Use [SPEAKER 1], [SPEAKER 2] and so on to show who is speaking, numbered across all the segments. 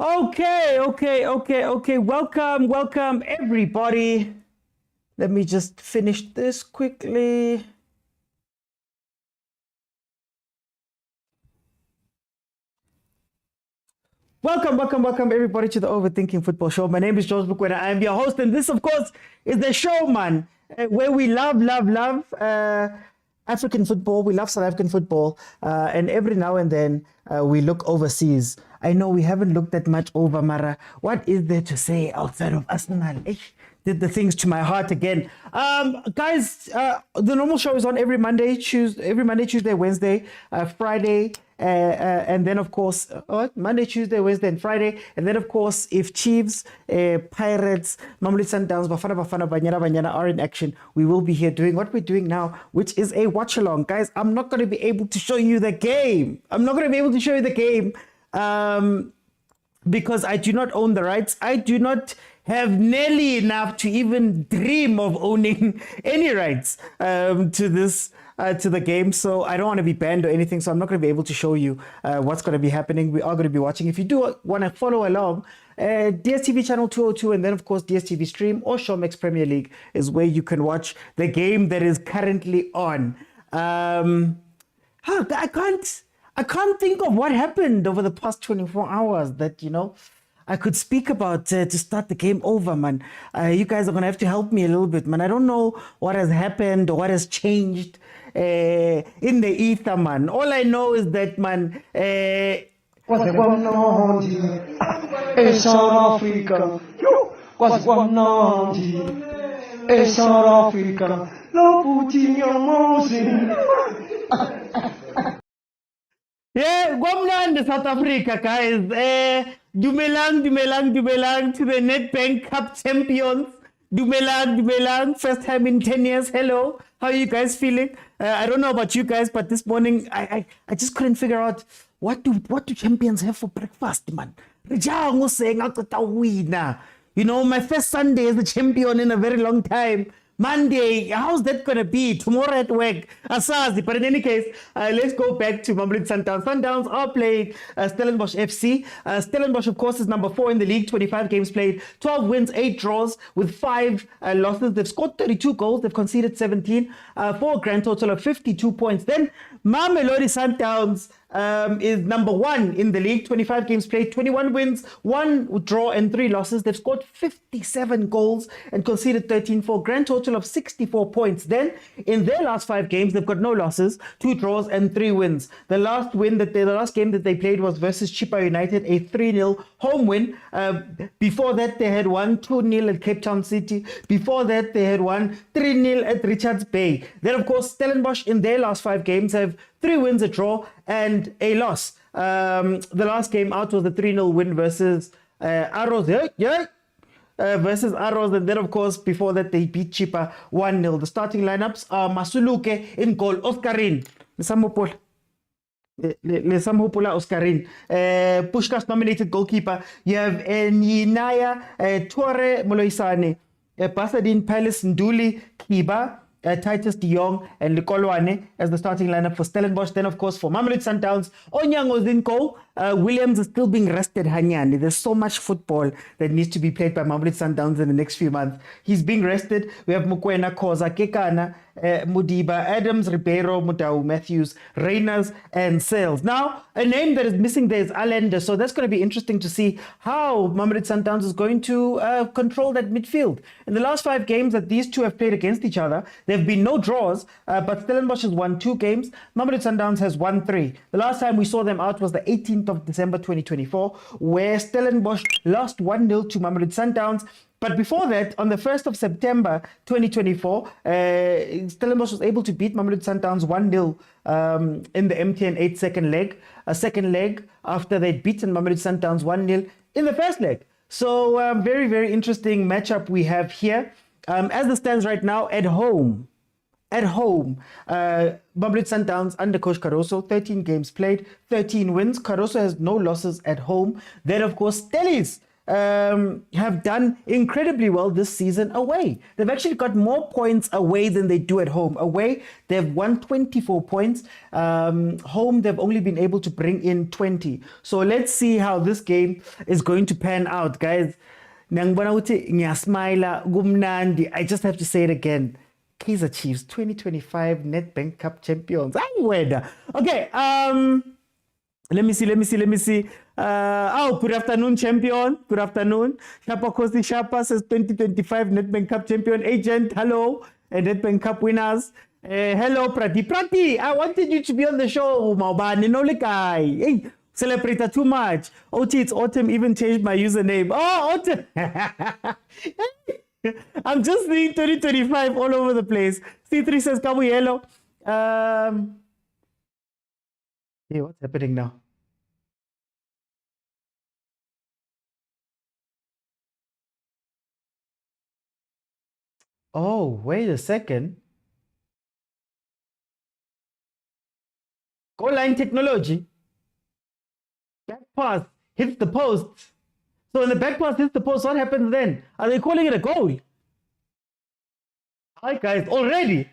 [SPEAKER 1] Okay. Welcome, everybody. Let me just finish this quickly. Welcome, everybody, to the Overthinking Football Show. My name is George Mokwena. I am your host, and this, of course, is the show, man, where we love African football. We love South African football, and every now and then we look overseas. I know we haven't looked that much over, Mara. What is there to say outside of Arsenal? Did the things to my heart again. Guys, the normal show is on every Monday, Tuesday, Wednesday, Friday, and then, of course, Monday, Tuesday, Wednesday, and Friday. And then, of course, if Chiefs, Pirates, Mamelodi Sundowns, Bafana, Banyana are in action, we will be here doing what we're doing now, which is a watch-along. Guys, I'm not going to be able to show you the game. Because I do not own the rights. I do not have nearly enough to even dream of owning any rights to this to the game. So I don't want to be banned or anything. So I'm not going to be able to show you what's going to be happening. We are going to be watching. If you do want to follow along, DSTV channel 202, and then of course DSTV stream or Showmax Premier League is where you can watch the game that is currently on. I can't think of what happened over the past 24 hours that, I could speak about to start the game over, man. You guys are going to have to help me a little bit, man. I don't know what has happened or what has changed in the ether, man. All I know is that, man,
[SPEAKER 2] What's going on in South Africa? What's going on in South Africa? No putting your nose in.
[SPEAKER 1] Yeah, Gwamnand, South Africa, guys. Dumelang to the Nedbank Cup Champions. Dumelang. First time in 10 years. Hello. How are you guys feeling? I don't know about you guys, but this morning I just couldn't figure out what do champions have for breakfast, man. My first Sunday as a champion in a very long time. Monday, how's that going to be? Tomorrow at work, Asazi. But in any case, let's go back to Mamelodi Sundowns. Sundowns are playing Stellenbosch FC. Stellenbosch, of course, is number 4 in the league, 25 games played, 12 wins, 8 draws with 5 losses. They've scored 32 goals. They've conceded 17 for a grand total of 52 points. Then Mamelodi Sundowns is number 1 in the league, 25 games played, 21 wins, 1 draw and 3 losses. They've scored 57 goals and conceded 13 for a grand total of 64 points. Then in their last 5 games, they've got no losses, 2 draws and 3 wins. The last game that they played was versus Chippa United, a 3-0 home win. Before that, they had won 2-0 at Cape Town City. Before that, they had won 3-0 at Richards Bay. Then, of course, Stellenbosch in their last 5 games have 3 wins, a draw, and a loss. The last game out was the 3-0 win versus Arrows. Versus Arrows, and then of course before that they beat Chippa 1-0. The starting lineups are Masuluke in goal, Oscarin, Lesamhopola Oscarin, Pushkas nominated goalkeeper. You have Nyinaya Tore Moloisane, Pasadine Palace Nduli Kiba, Titus de Jong and Likolwane as the starting lineup for Stellenbosch. Then, of course, for Mamelodi Sundowns, Onyango Zinko. Williams is still being rested, Hanyani. There's so much football that needs to be played by Mamelodi Sundowns in the next few months. He's being rested. We have Mokwena, Khoza, Kekana, Mudiba, Adams, Ribeiro, Mutau, Matthews, Reyners, and Sales. Now, a name that is missing there is Allende. So that's going to be interesting to see how Mamelodi Sundowns is going to control that midfield. In the last 5 games that these two have played against each other, there have been no draws, but Stellenbosch has won 2 games. Mamelodi Sundowns has won 3. The last time we saw them out was the 18th of December 2024, where Stellenbosch lost 1-0 to Mamelodi Sundowns. But before that, on the 1st of September 2024, Stellenbosch was able to beat Mamelodi Sundowns 1-0 in the MTN 8-second leg. A second leg after they'd beaten Mamelodi Sundowns 1-0 in the first leg. So very, very interesting matchup we have here. As it stands right now, at home, Mamelodi Sundowns under Coach Caruso, 13 games played, 13 wins. Caruso has no losses at home. Then, of course, Stellies have done incredibly well this season away. They've actually got more points away than they do at home. Away, they've won 24 points. Home, they've only been able to bring in 20. So let's see how this game is going to pan out, guys. I just have to say it again. Kaizer Chiefs 2025 Nedbank Cup Champions. Okay, let me see. Good afternoon, champion. Good afternoon. Shapa Kosi Shapa says 2025 Nedbank Cup champion. Agent, hello. Nedbank Cup winners. Hello, Prati. I wanted you to be on the show, Maubani. No, hey, celebrate too much. OT, it's autumn. Even changed my username. Oh, autumn. I'm just seeing 2025 all over the place. C3 says, Kabu Yellow. Hey, what's happening now? Oh, wait a second. Goal line technology. Back pass hits the post. So when the back pass hits the post, what happens then? Are they calling it a goal? Hi guys, already?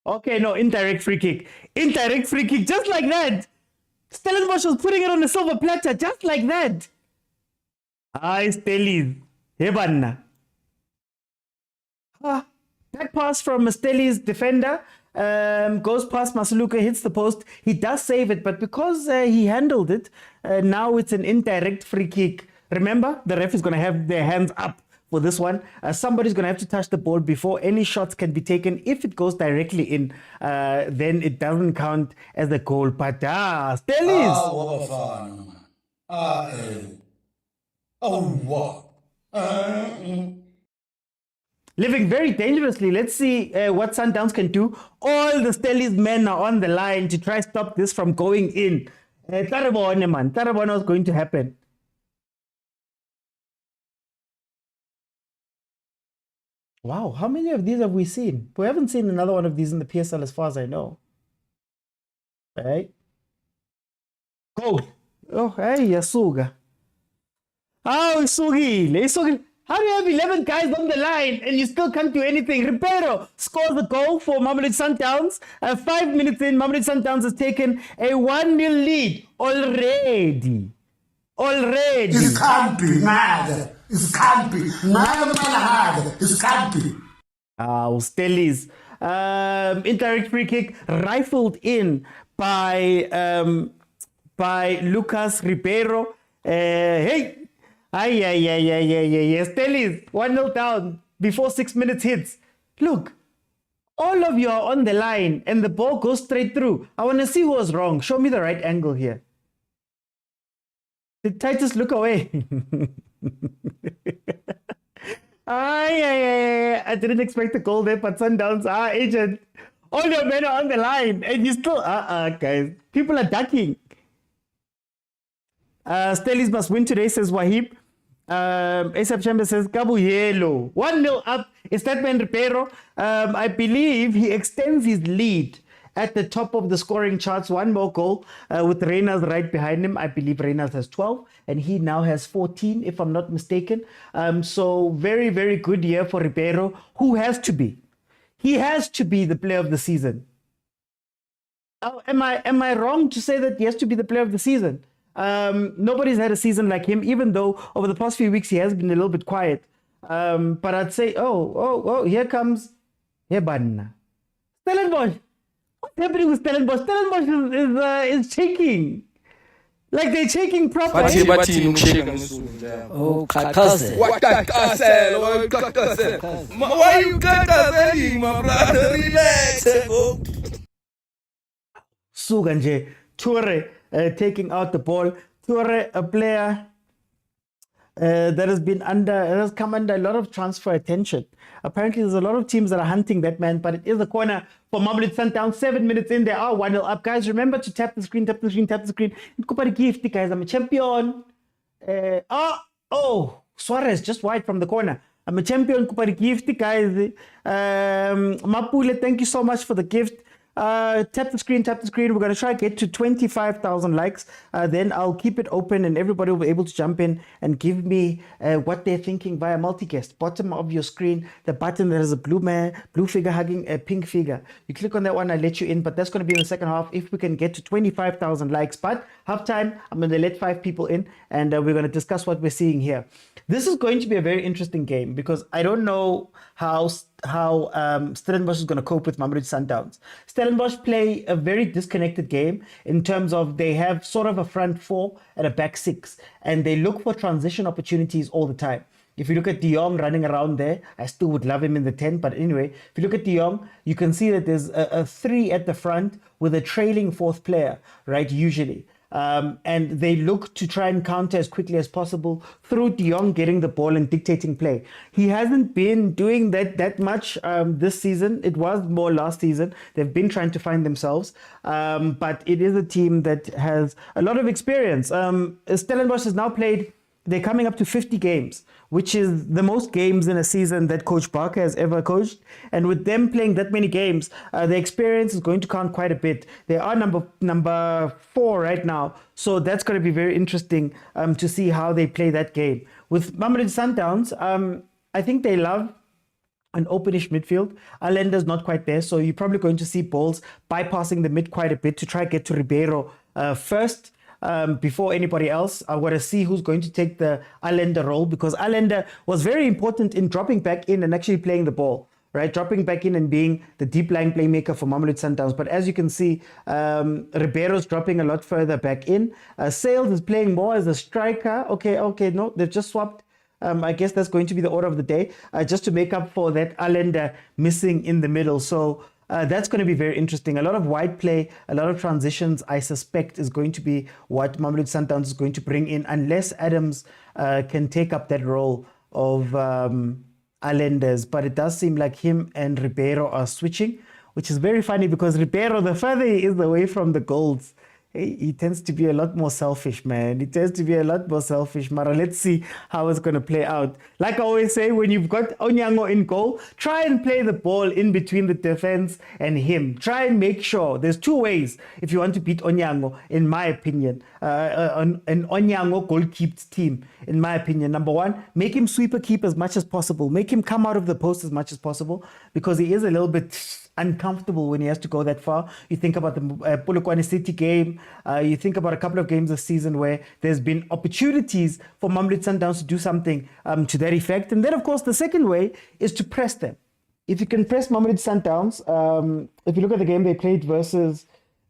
[SPEAKER 1] Okay, no, indirect free kick. Indirect free kick, just like that. Stellenbosch was putting it on a silver platter, just like that. Hi, Stellies. Hebanna. Back pass from Stellies defender. Goes past Masaluka, hits the post. He does save it, but because he handled it, now it's an indirect free kick. Remember, the ref is going to have their hands up for this one. Somebody's going to have to touch the ball before any shots can be taken. If it goes directly in, then it doesn't count as a goal. But Stellies. Living very dangerously. Let's see what Sundowns can do. All the Stellies men are on the line to try stop this from going in. Tarabona was going to happen. Wow, how many of these have we seen? We haven't seen another one of these in the PSL as far as I know. Right? Goal. Oh, hey, Yasuga. Oh, Isugile. How do you have 11 guys on the line and you still can't do anything? Ribeiro scores a goal for Mamelodi Sundowns. 5 minutes in, Mamelodi Sundowns has taken a 1-0 lead already. It can't be mad. It can't be. It can't be. Stellies. Indirect free kick rifled in by Lucas Ribeiro. Hey. Stellies, 1-0 down before 6 minutes hits. Look, all of you are on the line and the ball goes straight through. I want to see who was wrong. Show me the right angle here. Did Titus look away? I didn't expect a goal there, but Sundowns, agent. All your men are on the line and you still, guys. People are ducking. Stellies must win today, says Wahib. ASAP Chamber says, Kabu Yellow. 1-0 up. It's that man Ribeiro. I believe he extends his lead at the top of the scoring charts. One more goal with Reynolds right behind him. I believe Reynolds has 12 and he now has 14, if I'm not mistaken. So very, very good year for Ribeiro, who has to be. He has to be the player of the season. Oh, am I wrong to say that he has to be the player of the season? Nobody's had a season like him, even though over the past few weeks he has been a little bit quiet. But I'd say, here comes Hebanna. Stellenbosch. What's happening with Stellenbosch? Stellenbosch is shaking. Like they're shaking properly.
[SPEAKER 3] Oh, Kakase. What Kakase? Why you Kakase, my brother? Relax.
[SPEAKER 1] Suganje, Ture taking out the ball. Ture, a player that has come under a lot of transfer attention. Apparently, there's a lot of teams that are hunting that man, but it is a corner for Mamelodi Sundowns. 7 minutes in, they are 1-0 up. Guys, remember to tap the screen. Gift, guys. I'm a champion. Suarez just wide from the corner. I'm a champion. Gift, guys. Mapule, thank you so much for the gift. tap the screen. We're going to try to get to 25,000 likes. Then I'll keep it open and everybody will be able to jump in and give me what they're thinking via multicast. Bottom of your screen, the button that has a blue figure hugging a pink figure. You click on that one, I let you in, but that's going to be in the second half if we can get to 25,000 likes. But halftime, I'm going to let 5 people in and we're going to discuss what we're seeing here. This is going to be a very interesting game because I don't know how Stellenbosch is going to cope with Mamelodi Sundowns. Stellenbosch play a very disconnected game in terms of they have sort of a front 4 and a back 6, and they look for transition opportunities all the time. If you look at De Jong running around there, I still would love him in the 10. But anyway, if you look at De Jong, you can see that there's a 3 at the front with a trailing 4th player, right, usually. And they look to try and counter as quickly as possible through De Jong getting the ball and dictating play. He hasn't been doing that much this season. It was more last season. They've been trying to find themselves. But it is a team that has a lot of experience. Stellenbosch has now played, they're coming up to 50 games, which is the most games in a season that Coach Barker has ever coached. And with them playing that many games, the experience is going to count quite a bit. They are number 4 right now. So that's going to be very interesting to see how they play that game. With Mamelodi Sundowns, I think they love an openish midfield. Alenda's not quite there. So you're probably going to see balls bypassing the mid quite a bit to try to get to Ribeiro first. Before anybody else. I want to see who's going to take the Allende role, because Allende was very important in dropping back in and actually playing the ball, right? Dropping back in and being the deep line playmaker for Mamelodi Sundowns. But as you can see, Ribeiro's dropping a lot further back in. Sales is playing more as a striker. Okay, no, they've just swapped. I guess that's going to be the order of the day, just to make up for that Allende missing in the middle. So that's going to be very interesting. A lot of wide play, a lot of transitions, I suspect, is going to be what Mamelodi Sundowns is going to bring in, unless Adams can take up that role of Allende's. But it does seem like him and Ribeiro are switching, which is very funny because Ribeiro, the further he is away from the goals, he tends to be a lot more selfish, man. He tends to be a lot more selfish. Mara, let's see how it's going to play out. Like I always say, when you've got Onyango in goal, try and play the ball in between the defense and him. Try and make sure. There's 2 ways if you want to beat Onyango, in my opinion. An Onyango goal-keeped team, in my opinion. Number 1, make him sweeper keep as much as possible. Make him come out of the post as much as possible, because he is a little bit uncomfortable when he has to go that far. You think about the Polokwane City game. You think about a couple of games this season where there's been opportunities for Mamelodi Sundowns to do something to that effect. And then, of course, the second way is to press them. If you can press Mamelodi Sundowns, if you look at the game they played versus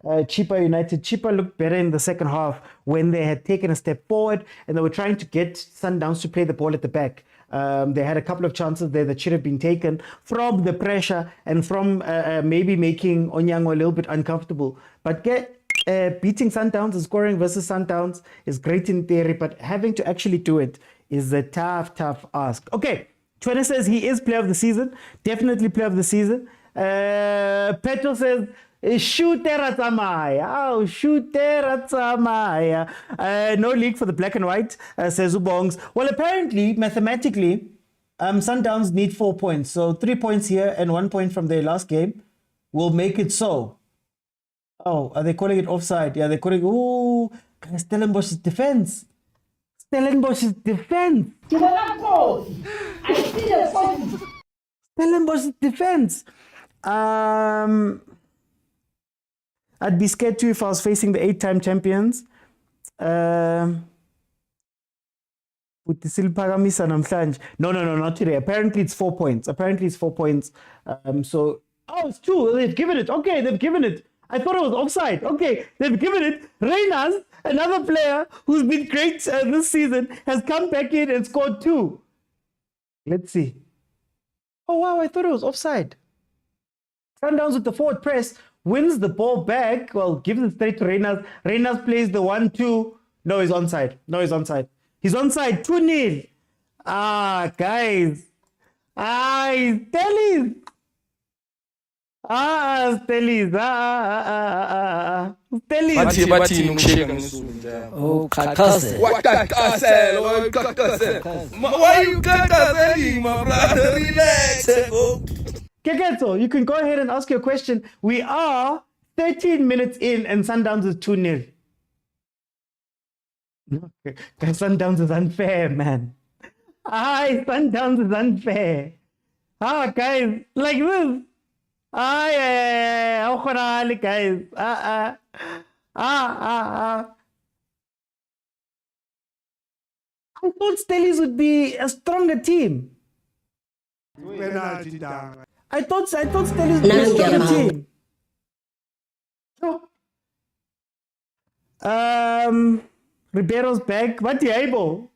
[SPEAKER 1] Chippa United, Chippa looked better in the second half when they had taken a step forward and they were trying to get Sundowns to play the ball at the back. They had a couple of chances there that should have been taken from the pressure and from maybe making Onyango a little bit uncomfortable. But beating Sundowns and scoring versus Sundowns is great in theory, but having to actually do it is a tough ask. Okay, Tshwane says he is player of the season. Definitely player of the season. Petro says, Shooter Samaya. Oh, Shooter Samaya. No league for the black and white, says Ubongs. Well, apparently, mathematically, Sundowns need 4 points. So 3 points here and 1 point from their last game will make it so. Oh, are they calling it offside? Yeah, they're calling, ooh, Stellenbosch's defense. Stellenbosch's defense. Stellenbosch's defense. I'd be scared too if I was facing the 8-time champions. No, not today. Apparently it's 4 points. So, it's 2. They've given it. Okay, they've given it. I thought it was offside. Okay, they've given it. Reyners, another player who's been great this season, has come back in and scored 2. Let's see. Oh, wow, I thought it was offside. Sundowns with the forward press, wins the ball back. Well, gives it straight to Reyners. Reyners plays the 1-2. No, he's onside. He's onside. 2-0. Guys. He's Stellies. Stellies. Stellies.
[SPEAKER 3] Bathi ukushiya ngesulu njalo.
[SPEAKER 4] Oh, khakhaze.
[SPEAKER 3] Why you kakazeli, my brother? Relax.
[SPEAKER 1] Keketso, you can go ahead and ask your question. We are 13 minutes in and Sundowns is 2-0. Okay. Sundowns is unfair, man. Sundowns is unfair. Guys, like this. How guys. I thought Stellies would be a stronger team. I thought Stellies would be a stronger team. Ribeiro's back. What the able?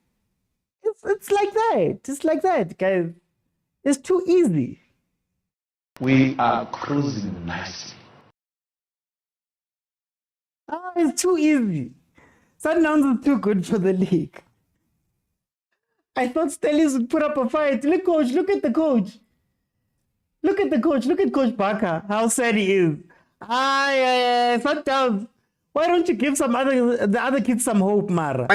[SPEAKER 1] It's like that. It's like that, guys. It's too easy.
[SPEAKER 2] We are cruising nicely.
[SPEAKER 1] It's too easy. Sundowns is too good for the league. I thought Stellies would put up a fight. Look, coach. Look at the coach. Look at the coach. Look at Coach Barker. How sad he is. Sundowns. Why don't you give the other kids some hope, Mara?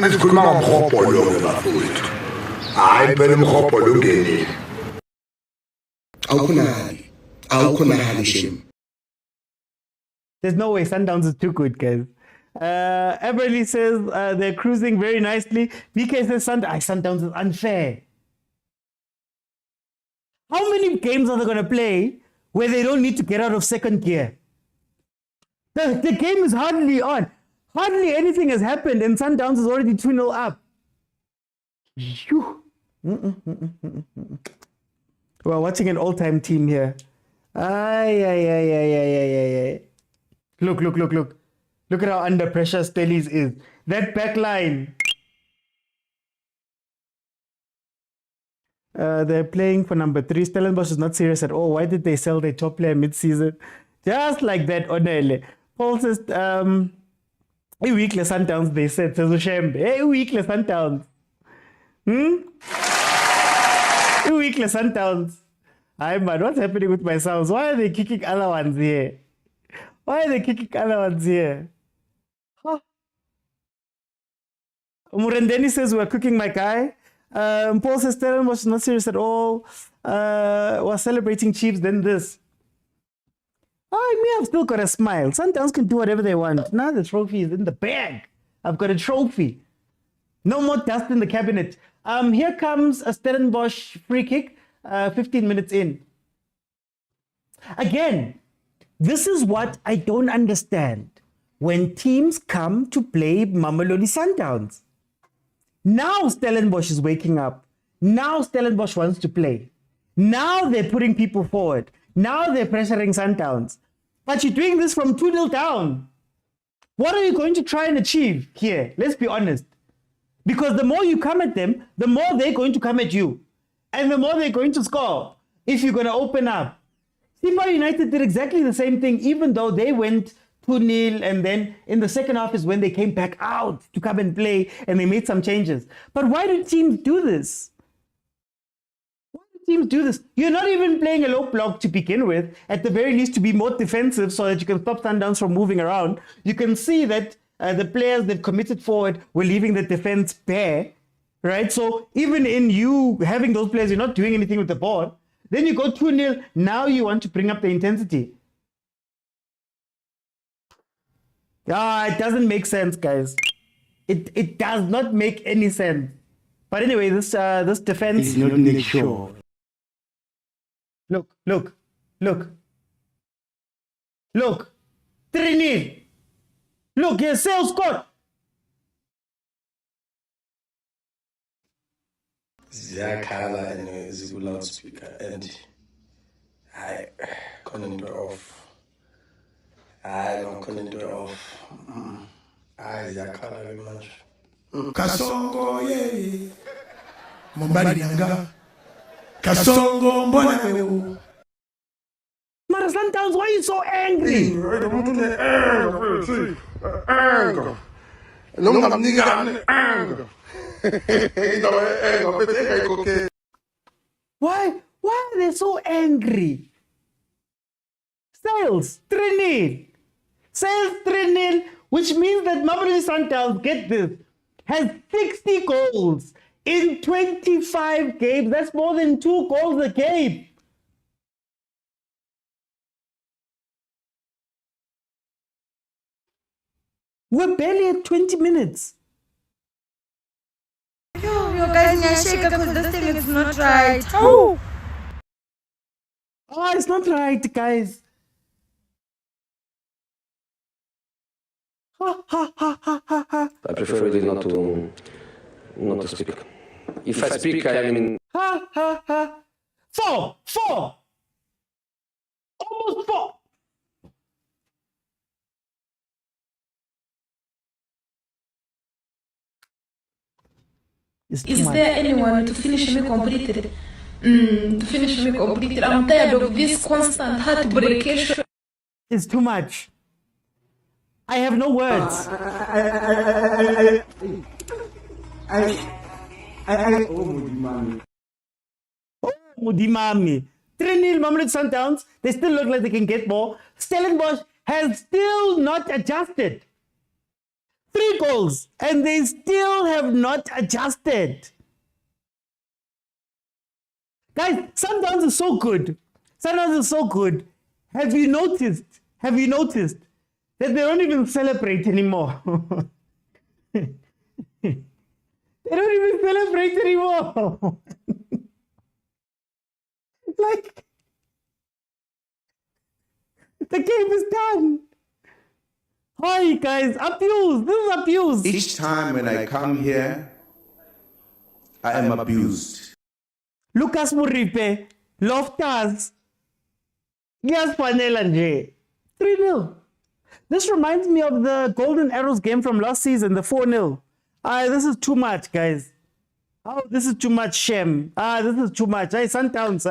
[SPEAKER 1] There's no way Sundowns is too good, guys. Everly says they're cruising very nicely. BK says Sundowns is unfair. How many games are they going to play where they don't need to get out of second gear? The game is hardly on. Hardly anything has happened and Sundowns is already 2-0 up. We're watching an all-time team here. Look. Look at how under pressure Stellies is. That back line. They're playing for number 3. Stellenbosch is not serious at all. Why did they sell their top player mid-season? Just like that, Onele. Paul says, a weekless Sundowns, they said. Says Ushembe. A weekless Sundowns. A weekless Sundowns. Hi, man, what's happening with my sounds? Why are they kicking other ones here? Murendeni says, we're cooking my guy. Paul says, Stellenbosch was not serious at all. We're celebrating Chiefs, then this. I've still got a smile. Sundowns can do whatever they want. Now the trophy is in the bag. I've got a trophy. No more dust in the cabinet. Here comes a Stellenbosch free kick, 15 minutes in. Again, this is what I don't understand when teams come to play Mamelodi Sundowns. Now Stellenbosch is waking up. Now Stellenbosch wants to play. Now they're putting people forward. Now they're pressuring Sundowns. But you're doing this from 2-0 down. What are you going to try and achieve here? Let's be honest. Because the more you come at them, the more they're going to come at you. And the more they're going to score if you're going to open up. Simba United did exactly the same thing, even though they went 2-0, and then in the second half is when they came back out to come and play and they made some changes. But why do teams do this? Teams do this. You're not even playing a low block to begin with, at the very least to be more defensive so that you can stop Sundowns from moving around. You can see that the players that committed forward were leaving the defense bare, right? So even in you having those players, you're not doing anything with the ball. Then you go 2-0. Now you want to bring up the intensity. It doesn't make sense, guys. It does not make any sense. But anyway, this defense is not make sure. Look. 3-0. Look, here's Sales scored.
[SPEAKER 4] Ziyakhala and ziku loudspeaker and I couldn't do it off. I don't couldn't do it off. I ziyakhala very much.
[SPEAKER 3] Kasongo ye Mombali Yanga Kasongo mbona wewe
[SPEAKER 1] Mara Sundowns, why are you so angry?
[SPEAKER 4] Anger.
[SPEAKER 1] Why are they so angry? Sales 3-0. Sales 3-0, which means that Mamelodi Sundowns, get this, has 60 goals in 25 games. That's more than 2 goals a game. We're barely at 20 minutes.
[SPEAKER 5] Yo guys, nyashika because this thing is not right. Oh,
[SPEAKER 1] It's not right, guys. Ha, ha, ha, ha, ha, ha.
[SPEAKER 6] I prefer really not to speak. If I speak, I mean.
[SPEAKER 1] Ha, ha, ha. Four. Almost four.
[SPEAKER 5] is there anyone to finish me completed? I'm tired of this constant heartbreak.
[SPEAKER 1] It's too much. I have no words. Oh, Mudimami. 3-0 Mamelodi Sundowns. They still look like they can get more. Stellenbosch has still not adjusted. 3 goals, and they still have not adjusted. Guys, Sundowns is so good. Sundowns is so good. Have you noticed that they don't even celebrate anymore? They don't even celebrate anymore. Like, the game is done. Hi guys, abuse. This is abuse.
[SPEAKER 7] Each time when I come here, I am abused.
[SPEAKER 1] Lucas Muripe, Loftas, Giaspanela nje. 3-0. This reminds me of the Golden Arrows game from last season, the 4-0. This is too much, guys. Oh, this is too much, Shem. This is too much. Sundowns,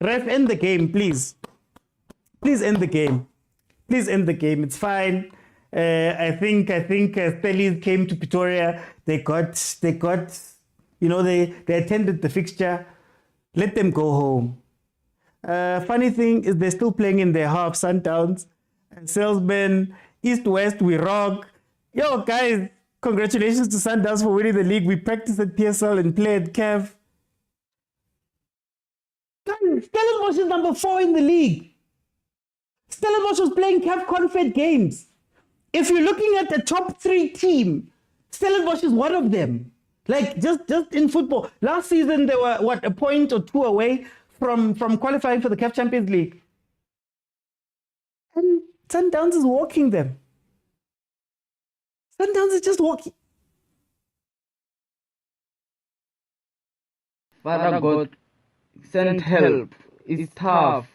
[SPEAKER 1] ref, end the game, please. Please end the game. Please end the game. It's fine. I think Stellies came to Pretoria. They got, they attended the fixture. Let them go home. Funny thing is they're still playing in their half, Sundowns. And Salesmen, East-West, we rock. Yo, guys, congratulations to Sundowns for winning the league. We practiced at PSL and played at CAF. Stellenbosch is number 4 in the league. Stellenbosch was playing CAF Confed games. If you're looking at the top 3 team, Stellenbosch is one of them. Like, just in football. Last season, they were, a point or 2 away from qualifying for the CAF Champions League. And Sundowns is walking them. Sundowns is just walking.
[SPEAKER 8] Father God, send help. It's tough.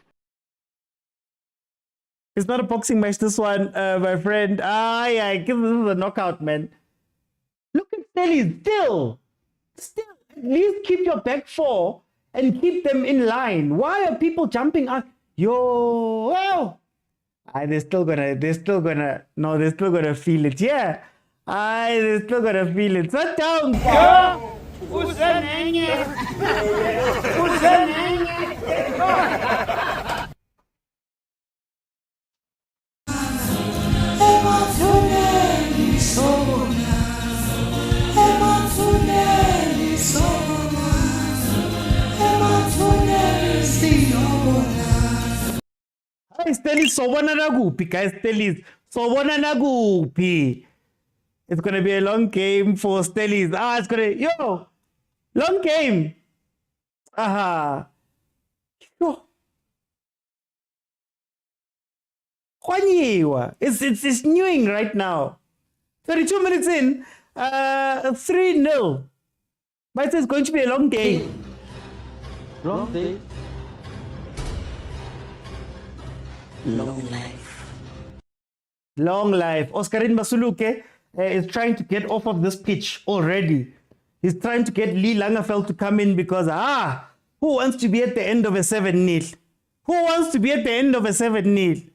[SPEAKER 1] It's not a boxing match, this one, my friend. This is a knockout, man. Look at Stellies, still, at least keep your back 4 and keep them in line. Why are people jumping up? They're still gonna feel it, yeah. They're still gonna feel it. Sit down. Stellies, sobona nagupi, guys. Stellies, sobona nagupi. It's gonna be a long game for Stellies. Long game. Khanye, it's newing right now. 32 minutes in, 3-0. But it's going to be a long game.
[SPEAKER 8] Long day.
[SPEAKER 1] Long life. Oscarin Masuluke is trying to get off of this pitch already. He's trying to get Lee Langefeld to come in because, who wants to be at the end of a 7-0? Who wants to be at the end of a 7-0?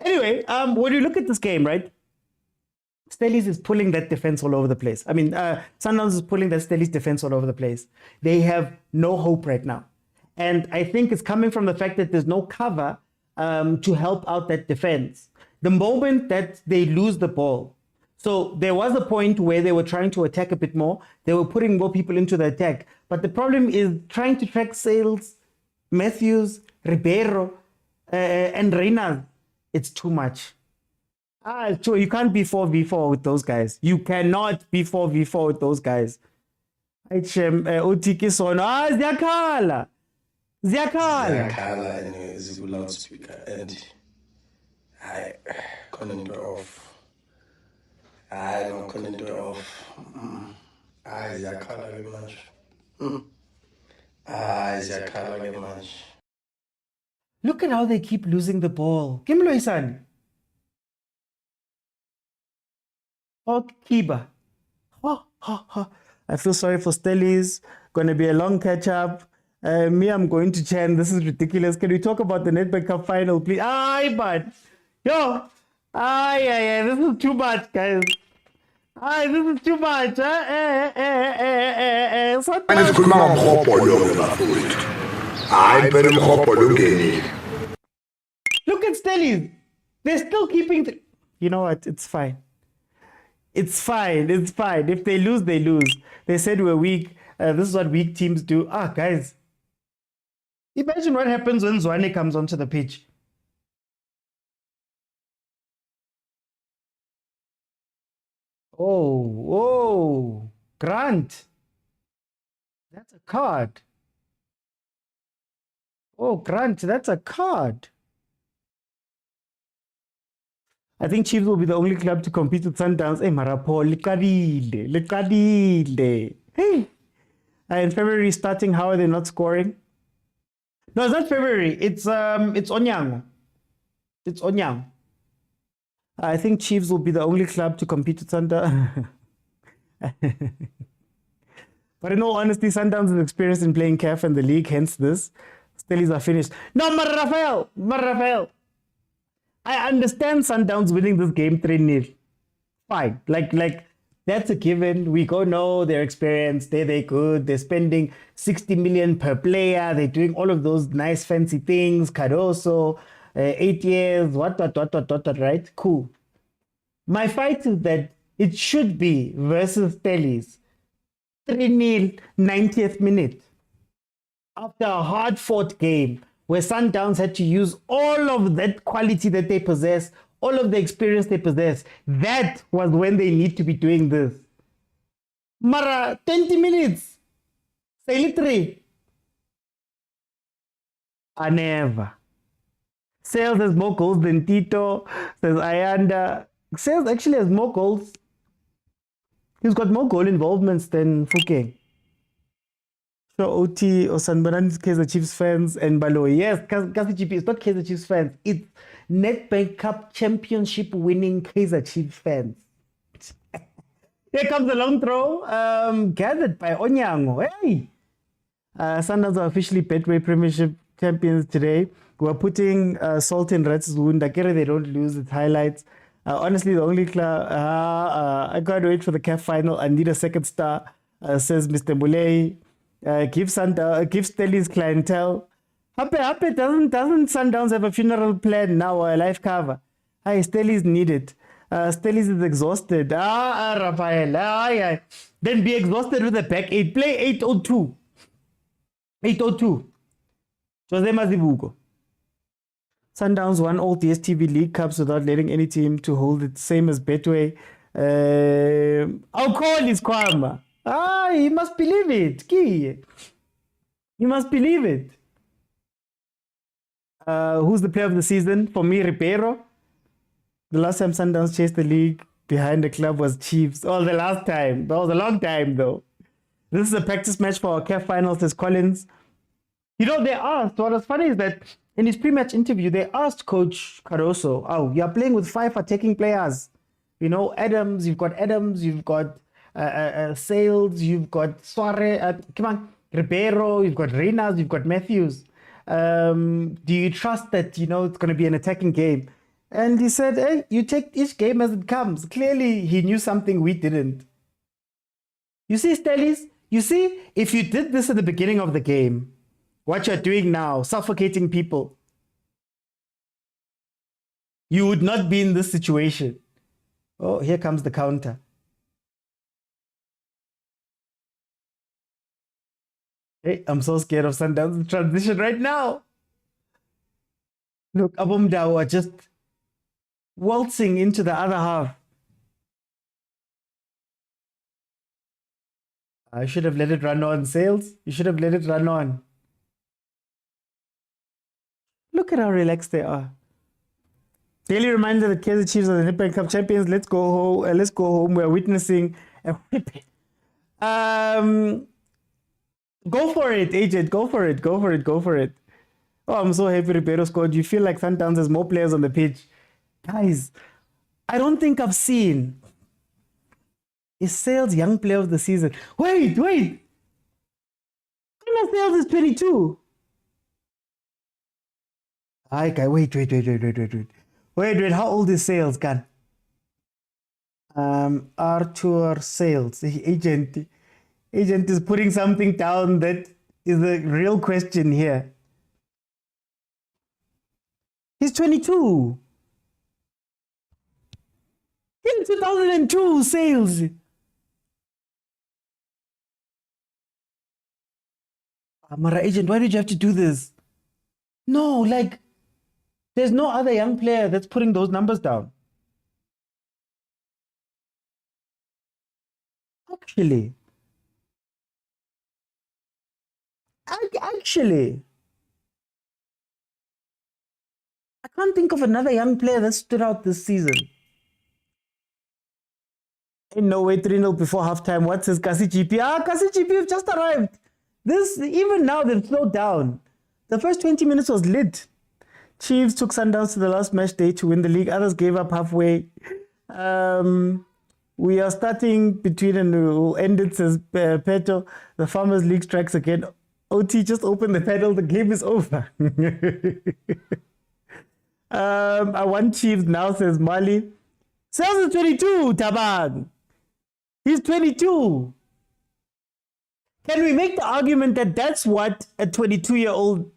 [SPEAKER 1] Anyway, when you look at this game, right? Stellies is pulling that defense all over the place. I mean, Sundowns is pulling that Stellies defense all over the place. They have no hope right now. And I think it's coming from the fact that there's no cover to help out that defense. The moment that they lose the ball, so there was a point where they were trying to attack a bit more. They were putting more people into the attack. But the problem is trying to track Sales, Matthews, Ribeiro, and Reynolds. It's too much. So you can't be 4v4 with those guys. You cannot be 4v4 with those guys. Utiki sono. Ziyakhala.
[SPEAKER 4] Ziyakhala and Zigu loudspeaker and I couldn't do it off. I don't couldn't do it off. Ziyakhala very much. Ziyakhala very much.
[SPEAKER 1] Look at how they keep losing the ball. Kimloisan. Oh, Kiba. I feel sorry for Stellies. Gonna be a long catch up. I'm going to chant. This is ridiculous. Can we talk about the Nedbank Cup final, please? But yo, this is too much, guys. This is too much. Look at Stellies. They're still keeping. You know what? It's fine. It's fine. If they lose, they lose. They said we're weak. This is what weak teams do. Guys. Imagine what happens when Tshwane comes onto the pitch. Oh, Grant. That's a card. Oh, Grant, that's a card. I think Chiefs will be the only club to compete with Sundowns. Hey, Marapo, Likadile. Hey. In February starting, how are they not scoring? No, it's not February. It's Onyango. It's Onyango. I think Chiefs will be the only club to compete with Sundowns. But in all honesty, Sundowns is experienced in playing CAF and the league, hence this. Stellies are finished. No, Rafael. I understand Sundowns winning this game 3-0. Fine. Like that's a given. We go, no, they're experienced. They're good. They're spending 60 million per player. They're doing all of those nice fancy things. Caroso, 8 years, what, right? Cool. My fight is that it should be versus Stellies. 3-0, 90th minute. After a hard-fought game where Sundowns had to use all of that quality that they possess, all of the experience they possess, that was when they need to be doing this. Mara, 20 minutes. Say 3. Never. Sales has more goals than Tito, says Ayanda. Sales actually has more goals. He's got more goal involvements than Fouke. So OT or Sanbaran is Kaizer Chiefs fans and Balo. Yes, Kaizer Chiefs. It's not Kaizer Chiefs fans. It's Nedbank Cup Championship winning Kaizer Chiefs fans. Here comes the long throw. Gathered by Onyango. Hey! Sundowns are officially Betway Premiership champions today. We're putting salt in Rats' wound. Akere, they don't lose. It's highlights. Honestly, the only club. I can't wait for the CAF final. I need a second star, says Mr. Muley. Give Stellies clientele. Happy doesn't Sundowns have a funeral plan now or a life cover? Stellies need it. Stellies is exhausted. Rafael. Then be exhausted with the back 8. Play 802. 802. Jose Mazibuko. Sundowns won all DStv League Cups without letting any team to hold it. Same as Betway. I'll call his Kwama. You must believe it. Ki. You must believe it. Who's the player of the season? For me, Ribeiro. The last time Sundowns chased the league behind the club was Chiefs. Oh, the last time. That was a long time, though. This is a practice match for our CAF finals, says Collins. You know, they asked, what was funny is that in his pre-match interview, they asked Coach Caruso, you're playing with 5 attacking players. You know, you've got Sales, you've got Suarez, Ribeiro, you've got Reynas, you've got Matthews. Do you trust that, it's going to be an attacking game? And he said, hey, you take each game as it comes. Clearly, he knew something we didn't. You see, Stellies, if you did this at the beginning of the game, what you're doing now, suffocating people, you would not be in this situation. Oh, here comes the counter. Hey, I'm so scared of Sundowns' transition right now. Look, Abumdao are just waltzing into the other half. I should have let it run on, Sales. You should have let it run on. Look at how relaxed they are. Daily reminder that Kaizer Chiefs are the Nedbank Cup Champions. Let's go home. Let's go home. We're witnessing a whipping. Go for it, agent. Go for it. Go for it. Go for it. Oh, I'm so happy Ribeiro scored. You feel like Sundowns has more players on the pitch. Guys, I don't think I've seen a Sales young player of the season. Wait. Sales is 22. Hi, guy. Wait. Wait. How old is Sales, Gan? Arthur Sales. The agent is putting something down that is the real question here. He's 22. In 2002, Sales. Mara agent, why did you have to do this? No, like, there's no other young player that's putting those numbers down. Actually, I can't think of another young player that stood out this season. Ain't no way 3-0 before halftime. What says Kasi GP? Kasi GP have just arrived. Even now they've slowed down. The first 20 minutes was lit. Chiefs took Sundowns to the last match day to win the league. Others gave up halfway. We are starting between and we'll end it, says Peto. The Farmers League strikes again. OT, just open the pedal. The game is over. I want Chiefs now, says Mali. Sales is 22, Taban. He's 22. Can we make the argument that that's what a 22-year-old...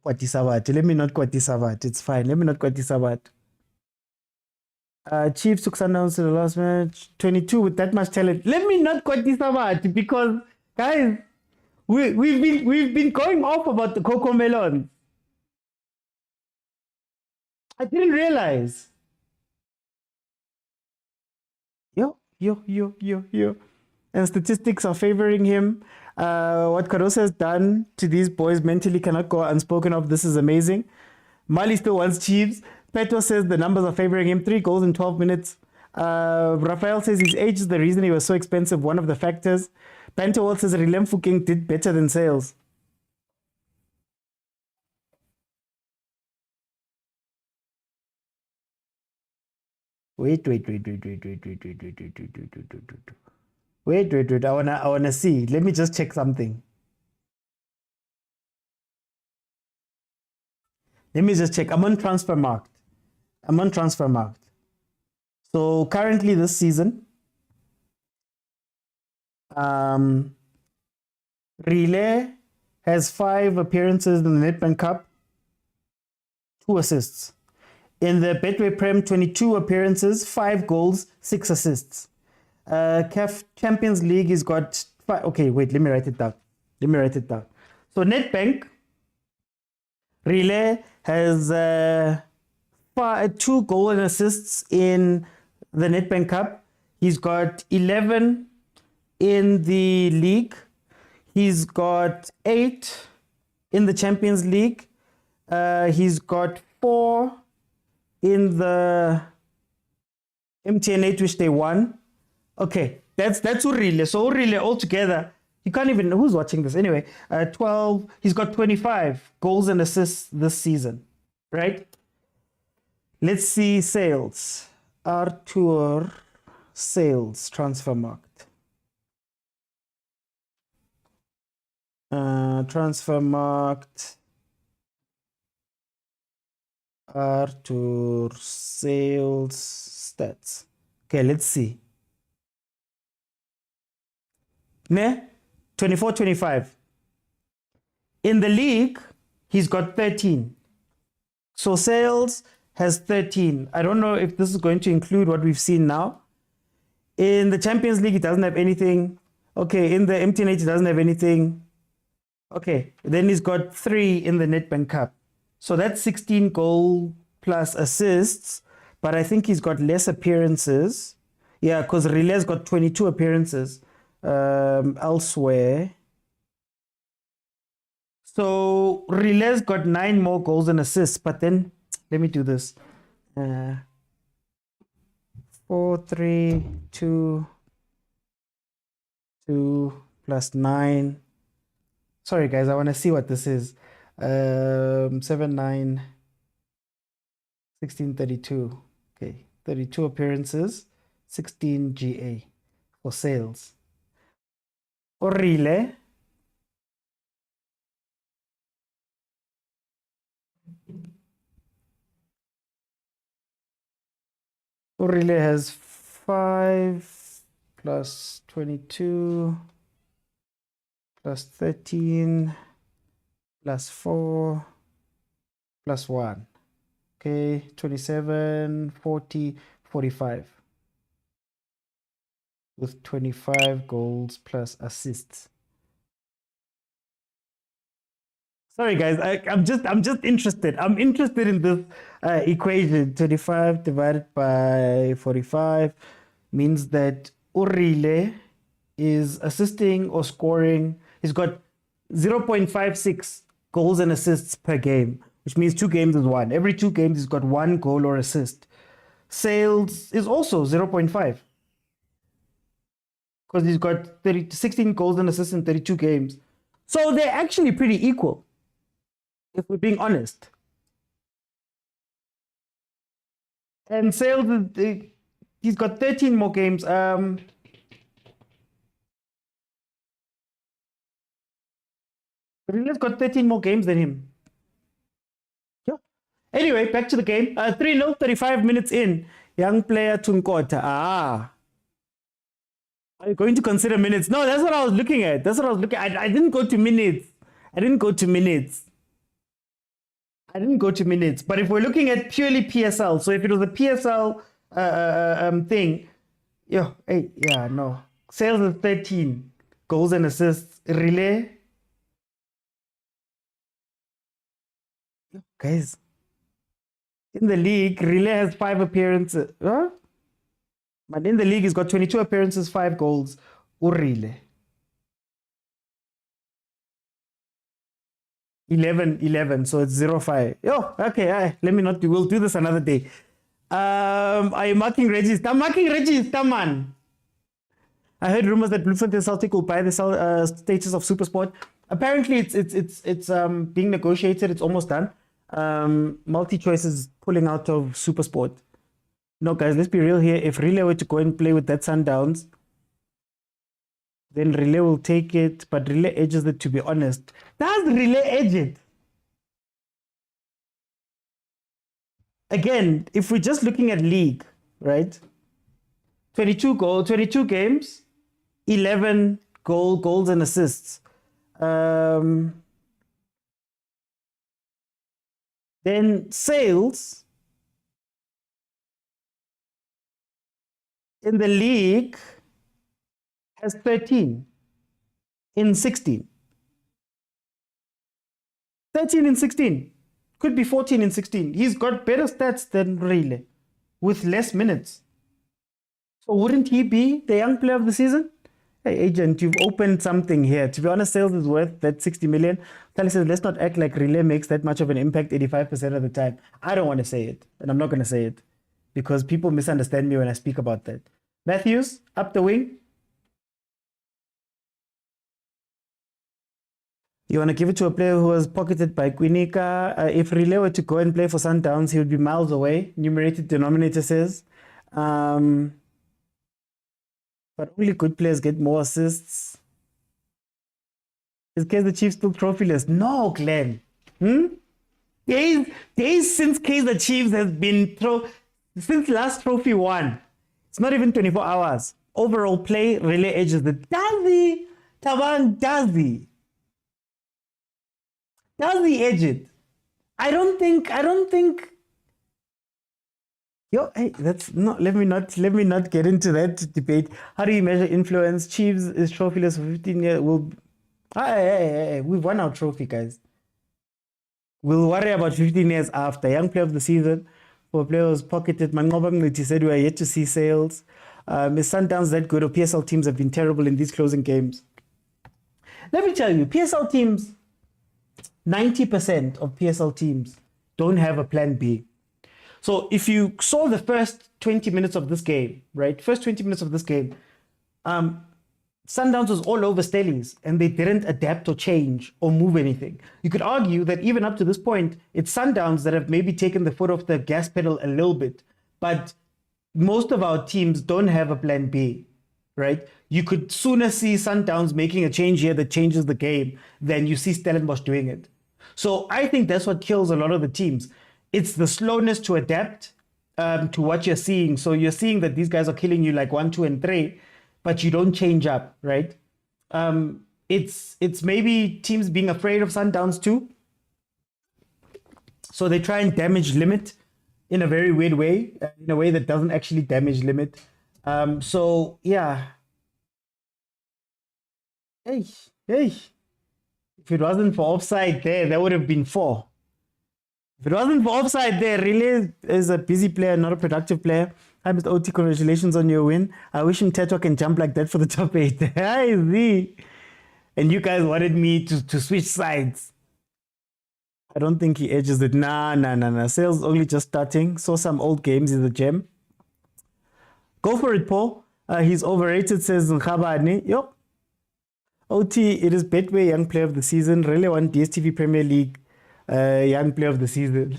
[SPEAKER 1] Kwati Sabat. Let me not Kwati Sabat. It's fine. Let me not Kwati Sabat. Chiefs took Sundowns to the last match. 22 with that much talent. Let me not Kwati Sabat because, guys, we've been going off about the Coco Melon. I didn't realize. Yo. And statistics are favoring him. What Karosa has done to these boys mentally cannot go unspoken of. This is amazing. Mali still wants Chiefs. Petro says the numbers are favoring him. 3 goals in 12 minutes. Rafael says his age is the reason he was so expensive. One of the factors. Pantowal says Rilem Fuking did better than Sales. Wait. I wanna see. Let me just check something. Let me just check. I'm on Transfermarkt. So currently this season, Relay has 5 appearances in the Nedbank Cup, 2 assists. In the Betway Prem, 22 appearances, 5 goals, 6 assists. CAF Champions League, he's got 5. Okay, wait, let me write it down. So Nedbank, Relay has 2 goal and assists in the Nedbank Cup. He's got 11 in the league. He's got 8 in the Champions League. He's got 4 in the MTN8, which they won. Okay, that's Urile. So Urile altogether, you can't even, who's watching this anyway? 12, he's got 25 goals and assists this season, right? Let's see Sales. Arthur Sales, Transfermarkt. Transfermarkt. Arthur Sales stats. Okay, let's see. 24-25. In the league, he's got 13. So Sales has 13. I don't know if this is going to include what we've seen now. In the Champions League, he doesn't have anything. Okay, in the MTN8, he doesn't have anything. Okay, then he's got 3 in the Nedbank Cup. So that's 16 goal plus assists, but I think he's got less appearances. Yeah, because Rile's got 22 appearances elsewhere. So Rile's got 9 more goals and assists, but then let me do this. 4, 3, 2, 2 plus 9. Sorry guys, I want to see what this is. 7, 9, 16, 32. Okay, 32 appearances, 16 GA for sales. Orile. Orile has 5 plus 22 plus 13 plus 4 plus 1. Okay, 27, 40, 45. With 25 goals plus assists. Sorry guys, I'm just interested. I'm interested in this equation. 25 divided by 45 means that Orile is assisting or scoring. He's got 0.56 goals and assists per game, which means 2 games is 1. Every 2 games he's got 1 goal or assist. Sales is also 0.5. Because he's got 16 goals and assists in 32 games. So they're actually pretty equal, if we're being honest. And sales, he's got 13 more games. Rile's got 13 more games than him. Yeah. Anyway, back to the game. 3-0, 35 minutes in. Young player Tunkota. Are you going to consider minutes? No, that's what I was looking at. That's what I was looking at. I didn't go to minutes. I didn't go to minutes. But if we're looking at purely PSL, so if it was a PSL thing, no. Sales is 13. Goals and assists. Rile. Guys, in the league, Rile has 5 appearances. Huh? But in the league, he's got 22 appearances, 5 goals. Urile. 11, so it's 0-5. Okay, we'll do this another day. Are you marking Regis? I'm marking Regis, man. I heard rumors that Bloemfontein Celtic will buy the status of Supersport. Apparently, it's being negotiated. It's almost done. MultiChoice is pulling out of Supersport. No, guys, let's be real here. If Rile were to go and play with that Sundowns, then Rile will take it, but Rile edges it, to be honest. Does Rile edge it? Again, if we're just looking at league, right? 22 games, 11 goals and assists. Then sales in the league has 13 in 16. 13 in 16. Could be 14 in 16. He's got better stats than Rile with less minutes. So wouldn't he be the young player of the season? Hey, agent, you've opened something here. To be honest, sales is worth that 60 million. Tali says, let's not act like Rile makes that much of an impact 85% of the time. I don't want to say it, and I'm not going to say it because people misunderstand me when I speak about that. Matthews, up the wing. You want to give it to a player who was pocketed by Quinica. If Rile were to go and play for Sundowns, he would be miles away. Numerated denominator says. But only good players get more assists. Is Kaizer Chiefs still trophyless? No, Glenn. Days since Kaizer Chiefs has been since last trophy won. It's not even 24 hours. Overall play, Rile edges the Dazi. Taban Dazi. Does he edge it? I don't think. Hey, that's not. Let me not get into that debate. How do you measure influence? Chiefs is trophyless for 15 years. Hey, we've won our trophy, guys. We'll worry about 15 years after. Young player of the season for players pocketed. Manqoba said we are yet to see sales. Is Sundowns that good, or PSL teams have been terrible in these closing games? Let me tell you, PSL teams, 90% of PSL teams don't have a plan B. So if you saw the first 20 minutes of this game, right? First 20 minutes of this game, Sundowns was all over Stellies and they didn't adapt or change or move anything. You could argue that even up to this point, it's Sundowns that have maybe taken the foot off the gas pedal a little bit. But most of our teams don't have a plan B, right? You could sooner see Sundowns making a change here that changes the game than you see Stellenbosch doing it. So I think that's what kills a lot of the teams. It's the slowness to adapt to what you're seeing. So you're seeing that these guys are killing you like 1, 2, and 3, but you don't change up, right? It's maybe teams being afraid of Sundowns too. So they try and damage limit in a very weird way, in a way that doesn't actually damage limit. So yeah. Hey. If it wasn't for offside there would have been 4. If it wasn't for offside there, really is a busy player, not a productive player. Hi, Mr. OT, congratulations on your win. I wish him Teto can jump like that for the top 8. Hi, Z. And you guys wanted me to switch sides. I don't think he edges it. Nah. Sales only just starting. Saw some old games in the gym. Go for it, Paul. He's overrated, says Nkhabani. Yup. OT, it is Betway Young Player of the Season. Really want DSTV Premier League Young Player of the Season.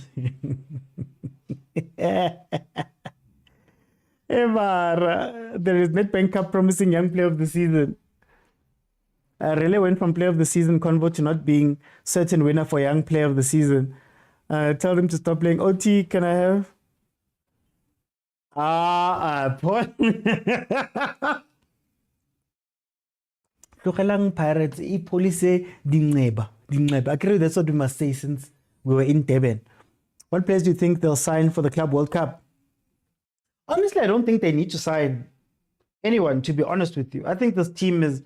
[SPEAKER 1] Ever. There is Nedbank Cup Promising Young Player of the Season. Relay went from Player of the Season convo to not being certain winner for Young Player of the Season. Tell them to stop playing. OT, can I have? Paul. Tlogelang Pirates, police dineba. I agree that's what we must say since we were in Durban. What players do you think they'll sign for the Club World Cup? Honestly, I don't think they need to sign anyone, to be honest with you. I think this team is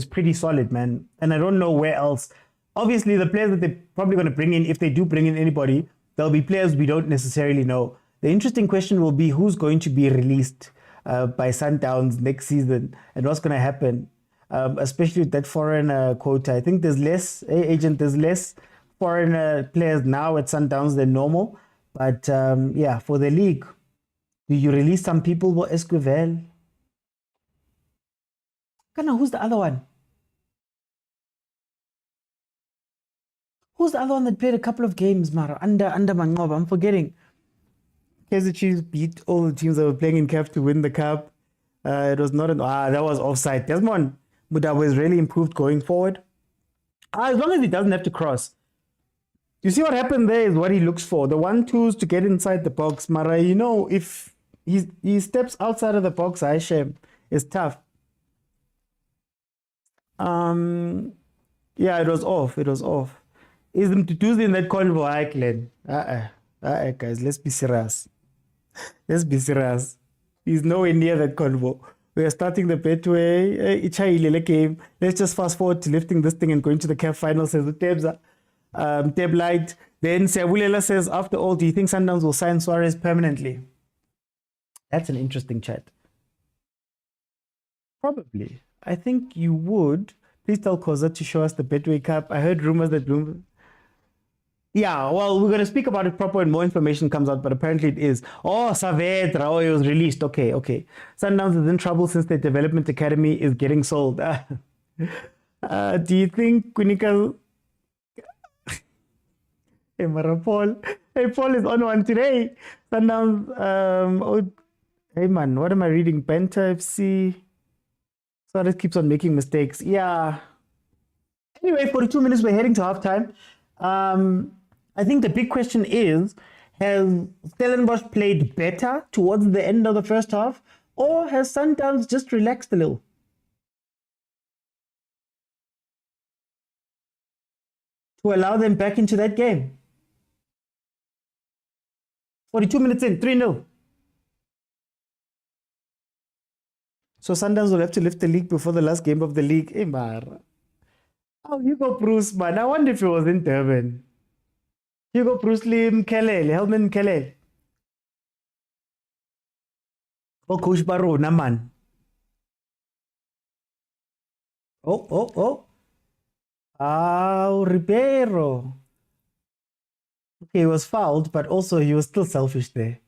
[SPEAKER 1] pretty solid, man. And I don't know where else. Obviously, the players that they're probably going to bring in, if they do bring in anybody, there'll be players we don't necessarily know. The interesting question will be who's going to be released by Sundowns next season and what's going to happen, especially with that foreign quota. I think there's less, there's less foreign players now at Sundowns than normal. But yeah, for the league, do you release some people for Esquivel? Who's the other one? Who's the other one that played a couple of games, Mara? Under Manqoba, I'm forgetting. Kaizer Chiefs beat all the teams that were playing in CAF to win the cup. It was not that was offside. Desmond Mudawa was really improved going forward. As long as he doesn't have to cross. You see what happened there is what he looks for. The 1-2s to get inside the box. Mara, you know, if he steps outside of the box, Aishem, it's tough. Yeah, it was off. Is them to do in that convo, Glenn? Guys, let's be serious. He's nowhere near that convo. We are starting the Betway game. Let's just fast forward to lifting this thing and going to the CAF final, says the Tebza. Teb Light. Then Seabulela says, after all, do you think Sundowns will sign Suarez permanently? That's an interesting chat. Probably. I think you would. Please tell Khoza to show us the Betway Cup. I heard rumors that yeah, well, we're going to speak about it proper when more information comes out, but apparently it is. Oh, Savetra, it was released. Okay. Sundowns is in trouble since their development academy is getting sold. Do you think Kunika... Hey, Paul. Hey, Paul is on one today. Sundowns... hey, man, what am I reading? Benta FC... Suarez keeps on making mistakes. Yeah. Anyway, 42 minutes, we're heading to halftime. I think the big question is, has Stellenbosch played better towards the end of the first half, or has Sundowns just relaxed a little? To allow them back into that game. 42 minutes in, 3-0. So Sundowns will have to lift the league before the last game of the league. Hey, Mara. Oh, Hugo Bruce, man. I wonder if he was in Durban. Hugo Bruce Lee Mkelele, Helman Mkelele. Oh, Coach Barona, man. Oh. Ribeiro. Okay, he was fouled, but also he was still selfish there.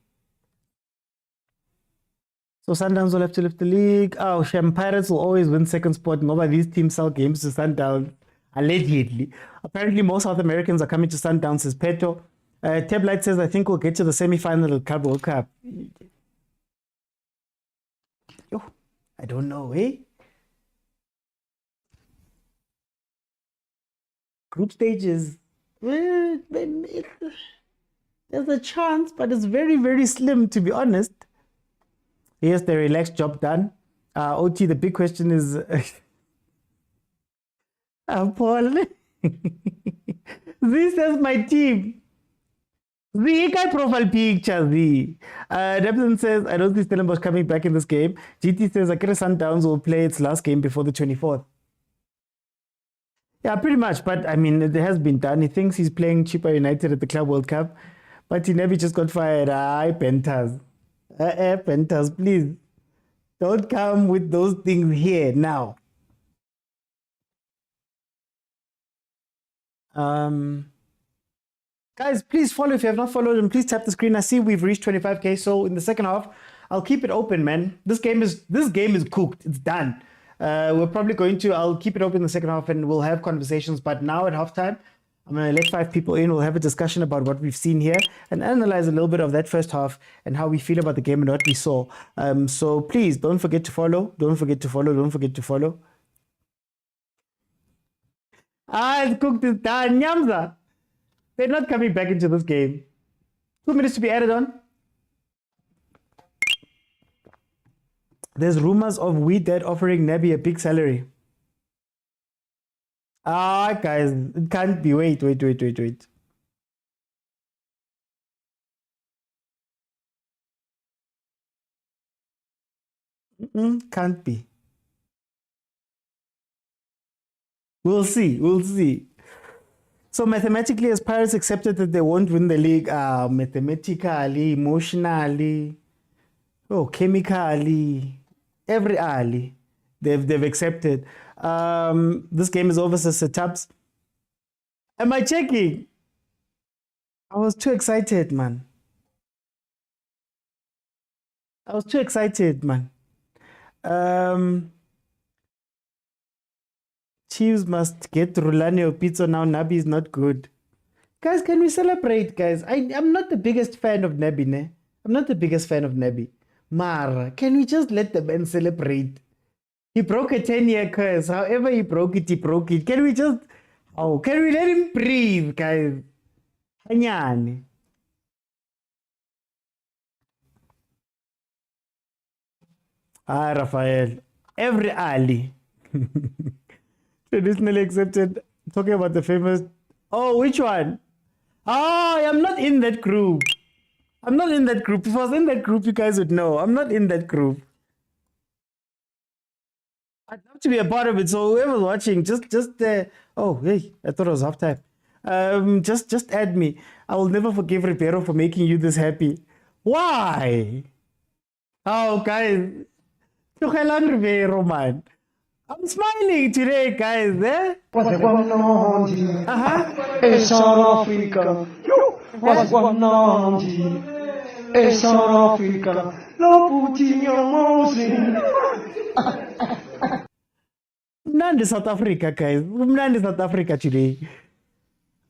[SPEAKER 1] So Sundowns will have to lift the league. Oh, Shem Pirates will always win second spot. Nobody these teams sell games to Sundowns. Allegedly. Apparently, most South Americans are coming to Sundowns, says Peto. Teblight says, I think we'll get to the semi-final of Club World Cup. Yo, I don't know, eh? Group stages. There's a chance, but it's very, very slim, to be honest. Yes, the relaxed job done. OT, the big question is... Paul. This is my team. The guy profile picture. Debson says, I don't see Stellenbosch coming back in this game. GT says, Akira Sundowns will play its last game before the 24th. Yeah, pretty much. But I mean, it has been done. He thinks he's playing Chippa United at the Club World Cup. But he never just got fired. Pentas. Pentas, please. Don't come with those things here now. Guys, please follow if you have not followed, and please tap the screen. I see we've reached 25k, so in the second half, I'll keep it open, man. This game is cooked. It's done. We're probably going to. I'll keep it open in the second half, and we'll have conversations. But now at halftime, I'm gonna let 5 people in. We'll have a discussion about what we've seen here and analyze a little bit of that first half and how we feel about the game and what we saw. So please don't forget to follow. Don't forget to follow. Don't forget to follow. It's cooked. It's done. Nyamza. They're not coming back into this game. 2 minutes to be added on. There's rumors of We Dead offering Nebi a big salary. Guys, it can't be. Wait. Can't be. We'll see. So mathematically, as Pirates accepted that they won't win the league, mathematically, emotionally, chemically, every alley, they've accepted. This game is over, so setups. Am I checking? I was too excited, man. Chiefs must get Rulani or Pitso now. Nabi is not good. Guys, can we celebrate, guys? I'm not the biggest fan of Nabi, ne? I'm not the biggest fan of Nabi. Mara, can we just let the man celebrate? He broke a 10-year curse. However he broke it, he broke it. Can we just... can we let him breathe, guys? Hanyani. Rafael. Every alley. Traditionally accepted. Talking about the famous... which one? I'm not in that group. If I was in that group, you guys would know. I'm not in that group. I'd love to be a part of it. So whoever's watching, just hey, I thought it was halftime. Just add me. I will never forgive Ribeiro for making you this happy. Why? Guys. Tugela Ribeiro, man. I'm smiling today, guys.
[SPEAKER 9] What's going on? It's South Africa. What's going on? It's South Africa. No putting your mouth in.
[SPEAKER 1] Mnandi South Africa, guys. Mnandi South Africa today.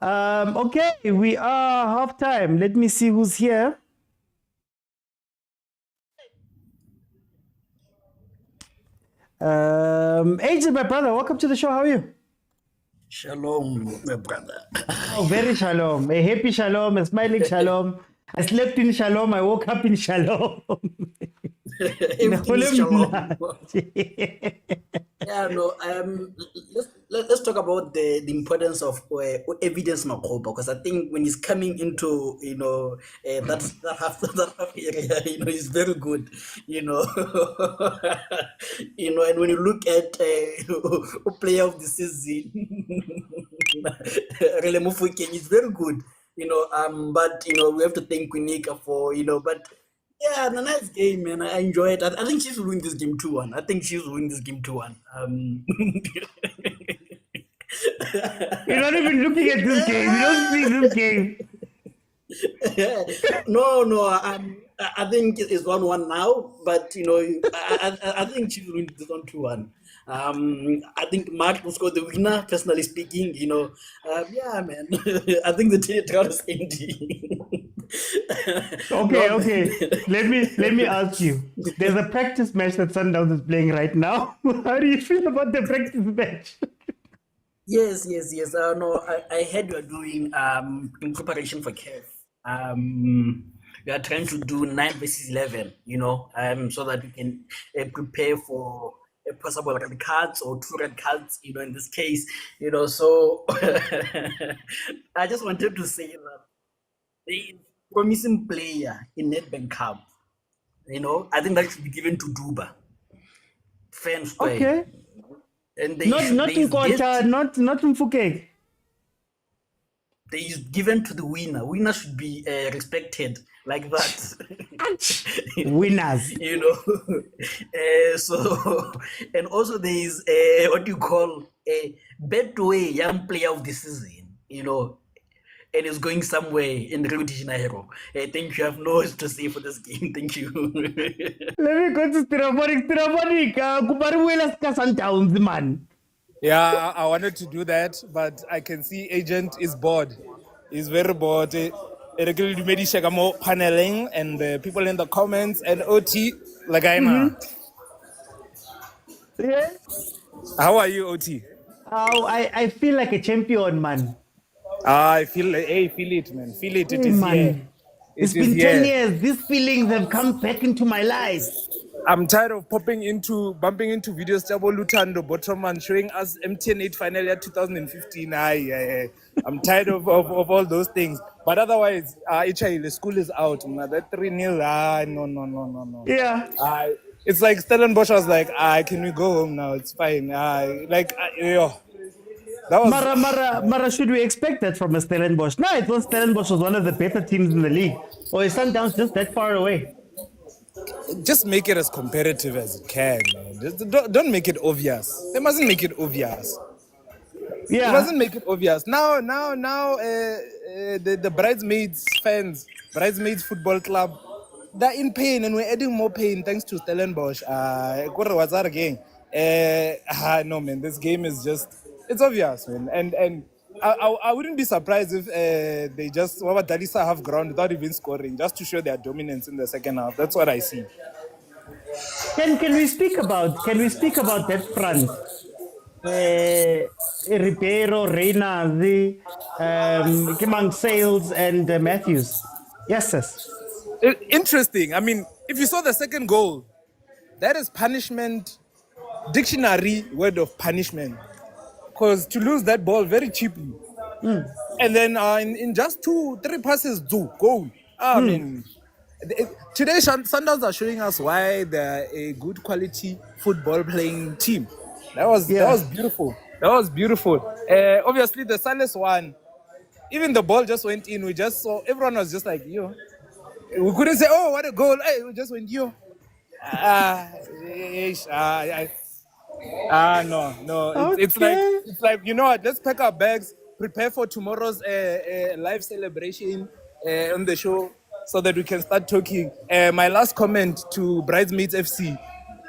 [SPEAKER 1] Okay, we are halftime. Let me see who's here. Agent, my brother, welcome to the show. How are you?
[SPEAKER 10] Shalom, my brother.
[SPEAKER 1] Very shalom. A happy shalom, a smiling shalom. I slept in shalom, I woke up in shalom.
[SPEAKER 10] Let's talk about the importance of evidence makoba, because I think when he's coming into that half area, he's very good, and when you look at player of the season, Rele Mofokeng is very good. But we have to thank Quinika for but yeah, a nice game, man. I enjoy it. I think she's win this game 2-1. I think she's win this game 2-1.
[SPEAKER 1] You're not even looking at this game. You don't see this game.
[SPEAKER 10] No. I think it's 1-1 now, but I think she's win this one 2-1. I think Mark will score the winner. Personally speaking, yeah, man. I think the trial is ending.
[SPEAKER 1] Okay. Let me ask you. There's a practice match that Sundowns is playing right now. How do you feel about the practice match?
[SPEAKER 10] Yes. No, I heard you are doing in preparation for CAF. We are trying to do 9 versus 11. So that we can prepare for a possible red cards or 2 red cards. In this case, So I just wanted to say that there is promising player in Nedbank Cup. I think that should be given to Duba. Fans play.
[SPEAKER 1] Okay.
[SPEAKER 10] And
[SPEAKER 1] Not in Kota, not in Phuket.
[SPEAKER 10] They is given to the winner. Winner should be respected like that.
[SPEAKER 1] Winners.
[SPEAKER 10] So, and also there is what you call a Betway Young Player of the Season. And is going somewhere in Rio de Janeiro. Thank you. I have no words to say for this game. Thank you.
[SPEAKER 1] Let me go to Stellenbosch. Kubariwela Sundowns, man.
[SPEAKER 3] Yeah, I wanted to do that, but I can see Agent is bored. He's very bored. Regularly made more paneling and the people in the comments and OT, like I know.
[SPEAKER 1] Yeah.
[SPEAKER 3] How are you, OT?
[SPEAKER 1] Oh, I feel like a champion, man.
[SPEAKER 3] I feel it, man. Feel it. It is
[SPEAKER 1] man.
[SPEAKER 3] here.
[SPEAKER 1] It's been 10 years. These feelings have come back into my life.
[SPEAKER 3] I'm tired of bumping into videos Jabo Lutando Bottomman showing us MTN8 final year 2015. I'm tired of all those things. But otherwise, the school is out. That 3-0. No.
[SPEAKER 1] Yeah.
[SPEAKER 3] It's like Stellenbosch was like, can we go home now? It's fine. That was
[SPEAKER 1] Mara, should we expect that from a Stellenbosch? No, I thought Stellenbosch was one of the better teams in the league. Or is Sundowns just that far away?
[SPEAKER 3] Just make it as competitive as it can, man. Just don't make it obvious. They mustn't make it obvious.
[SPEAKER 1] Yeah.
[SPEAKER 3] They mustn't make it obvious. Now, the Bridesmaids fans, Bridesmaids Football Club, they're in pain and we're adding more pain thanks to Stellenbosch. No, man, this game is just... It's obvious, man, and I wouldn't be surprised if they just Dalisa half ground without even scoring, just to show their dominance in the second half. That's what I see.
[SPEAKER 1] Can we speak about that front? Ribeiro, Reina, Kimang Sales, and Matthews. Yes, sis.
[SPEAKER 3] Interesting. I mean, if you saw the second goal, that is punishment. Dictionary word of punishment. Because to lose that ball very cheaply. And then in just 2-3 passes, goal. I mean, today Sundowns are showing us why they're a good quality football playing team. That was beautiful. Obviously, the Sunless one, even the ball just went in. We just saw, everyone was just like, yo. We couldn't say, oh, what a goal. Hey, we just went, yo. No.
[SPEAKER 1] Okay.
[SPEAKER 3] It's like you know what? Let's pack our bags, prepare for tomorrow's live celebration on the show, so that we can start talking. My last comment to Bridesmaids FC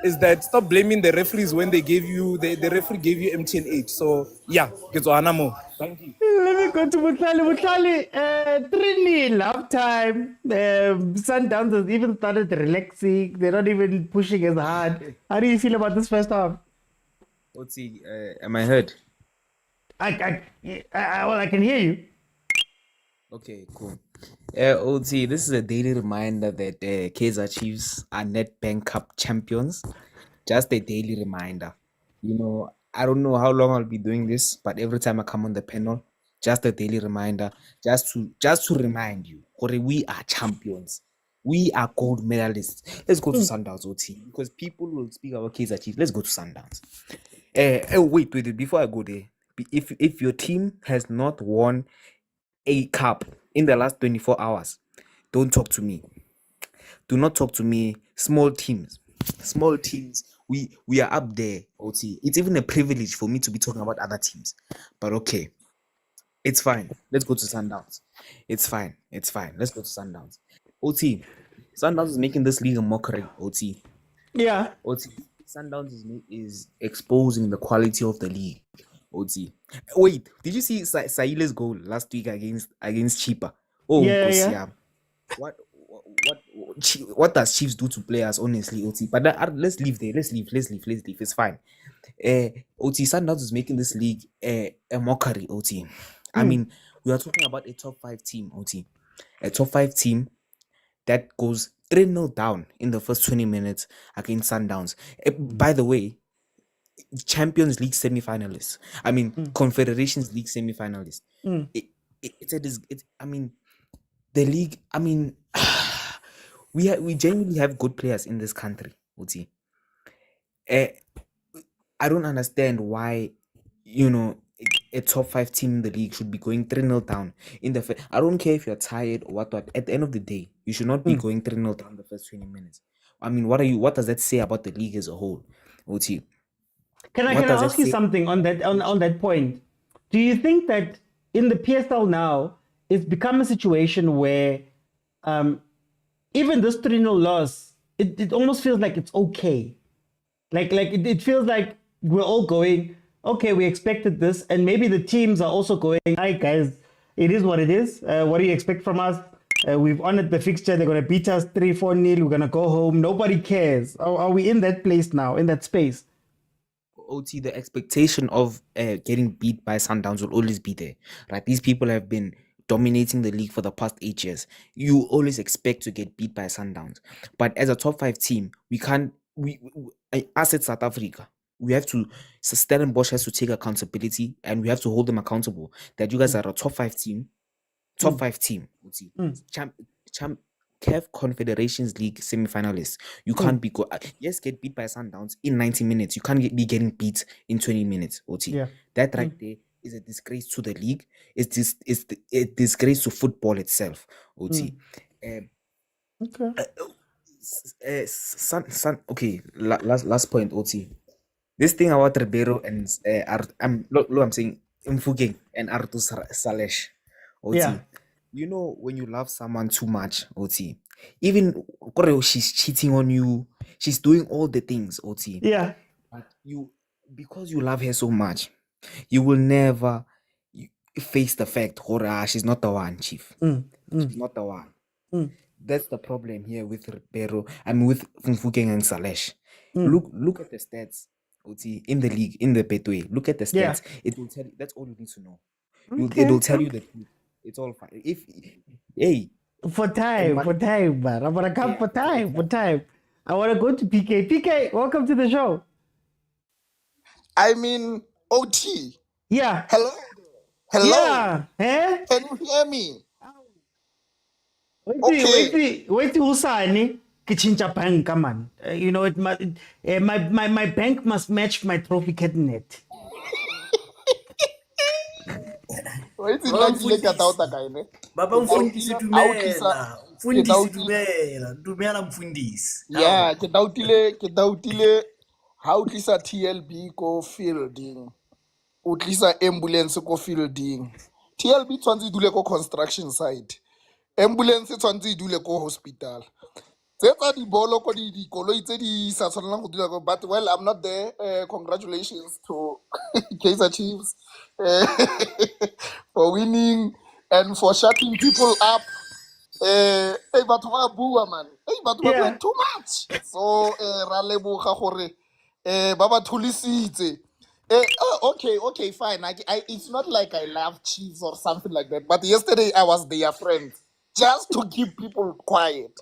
[SPEAKER 3] is that stop blaming the referees when they gave you the referee gave you MTN8. So yeah, get to Anamo. Thank you.
[SPEAKER 1] Let me go to Mutlali. 3-0 half time. Sundowns has even started relaxing. They're not even pushing as hard. How do you feel about this first half?
[SPEAKER 11] Oti, am I heard?
[SPEAKER 1] I can hear you.
[SPEAKER 11] Okay, cool. Oti, this is a daily reminder that Kaizer Chiefs are Nedbank Cup champions. Just a daily reminder. I don't know how long I'll be doing this, but every time I come on the panel, just a daily reminder, just to remind you, we are champions. We are gold medalists. Let's go to Sundowns, OT, because people will speak about Kaizer Chiefs. Let's go to Sundowns. Wait, before I go there, if your team has not won a cup in the last 24 hours. Don't talk to me. Do not talk to me. Small teams. We are up there, OT. It's even a privilege for me to be talking about other teams. But okay. It's fine. Let's go to Sundowns. It's fine. Let's go to Sundowns. OT. Sundowns is making this league a mockery, OT.
[SPEAKER 1] Yeah.
[SPEAKER 11] OT. Sundowns is exposing the quality of the league. OT. Wait, did you see Saile's goal last week against Chipa? Oh,
[SPEAKER 1] yeah.
[SPEAKER 11] What does Chiefs do to players, honestly, OT? But let's leave there. Let's leave. It's fine. OT, Sundowns is making this league a mockery, OT. I mean, we are talking about a top 5 team, OT. A top 5 team that goes 3-0 down in the first 20 minutes against Sundowns. By the way, Champions League semi-finalists. I mean, Confederations League semi-finalists. I mean, the league. I mean, we genuinely have good players in this country, OT. I don't understand why, a top 5 team in the league should be going 3-0 down in the I don't care if you're tired or what. At the end of the day, you should not be going 3-0 down the first 20 minutes. I mean, what does that say about the league as a whole, OT?
[SPEAKER 1] Can I ask you something on that point? Do you think that in the PSL now it's become a situation where even this 3-0 loss, it almost feels like it's okay. Like it feels like we're all going, okay, we expected this, and maybe the teams are also going, hi guys, it is what it is. What do you expect from us? We've honored the fixture. They're going to beat us 3-4-0. We're going to go home. Nobody cares. Are we in that place now, in that space?
[SPEAKER 11] OT, the expectation of getting beat by Sundowns will always be there, right? These people have been dominating the league for the past 8 years. You always expect to get beat by Sundowns. But as a top 5 team, we can't, us at South Africa, we have to, Stellenbosch has to take accountability, and we have to hold them accountable that you guys are a top 5 team. Top 5 team. CAF Confederations League semi-finalists. You can't be yes, get beat by Sundowns in 90 minutes. You can't be getting beat in 20 minutes, OT.
[SPEAKER 1] Yeah.
[SPEAKER 11] That right there is a disgrace to the league. It's a disgrace to football itself, OT. Okay. Last point, OT. This thing about Ribeiro and I'm saying Mfugeng and Arthur Salesh, OT.
[SPEAKER 1] Yeah.
[SPEAKER 11] You know, when you love someone too much, OT, even she's cheating on you, she's doing all the things, OT.
[SPEAKER 1] Yeah.
[SPEAKER 11] But because you love her so much, you will never face the fact, she's not the one, Chief. She's not the one. That's the problem here with Ribeiro. With Mfugeng and Salesh. Look at the stats, OT, in the league, in the Betway. Look at the stats. Yeah. It will tell you. That's all you need to know. It will tell you the truth. It's all fine.
[SPEAKER 1] For time, man. I'm gonna come for time. I wanna go to PK. PK, welcome to the show.
[SPEAKER 12] I mean, OT.
[SPEAKER 1] Yeah.
[SPEAKER 12] Hello.
[SPEAKER 1] Yeah. Eh?
[SPEAKER 12] Can you hear me?
[SPEAKER 1] Wait, Usani. Kichincha bank, come on. You know, my bank must match my trophy cabinet.
[SPEAKER 10] Baba mfundisi dumela mfundisi.
[SPEAKER 12] Yeah, ke dautile ha o tlisa TLB ko fielding. O tlisa ambulance ko fielding. TLB tshwantse dule ko construction site. Ambulance tshwantse dule ko hospital. Tsetsa di bolo ko di koloi tse di sa tshwanelang go dula ko, but well, I'm not there. Congratulations to Kaizer Chiefs for winning and for shutting people up. Hey, but wa bua man. Hey, but we're doing too much. So ra leboga gore ba thulisitse. Okay, fine. It's not like I love Chiefs or something like that, but yesterday I was their friend just to keep people quiet.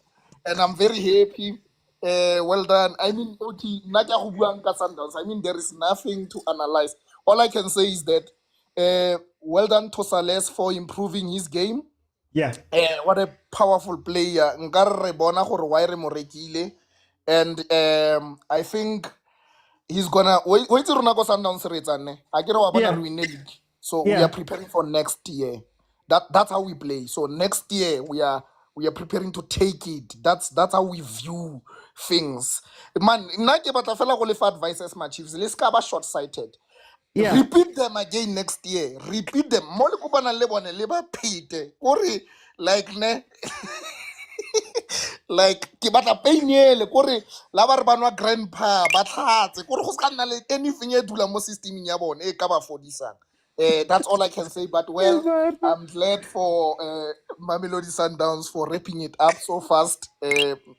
[SPEAKER 12] And I'm very happy. Well done. I mean, okay, Sundowns. I mean, there is nothing to analyze. All I can say is that well done to Sales for improving his game.
[SPEAKER 1] Yeah.
[SPEAKER 12] What a powerful player. And I think he's gonna wait till Sundowns. So we are preparing for next year. That's how we play. So next year we are preparing to take it. That's how we view things. Man, nna ke batla fela go lefa advice as my Chiefs. Let's be short-sighted.
[SPEAKER 1] Yeah.
[SPEAKER 12] Repeat them again next year. Repeat them. Mo le kopana le bone le ba phete. Kore like ne like ke batla painele kore la ba re banwa grandpa ba tlhatse kore go se ka nna le anything e dula mo systeming ya bone e ka ba fodisang. That's all I can say. But well, I'm glad for Mamelodi Sundowns for wrapping it up so fast.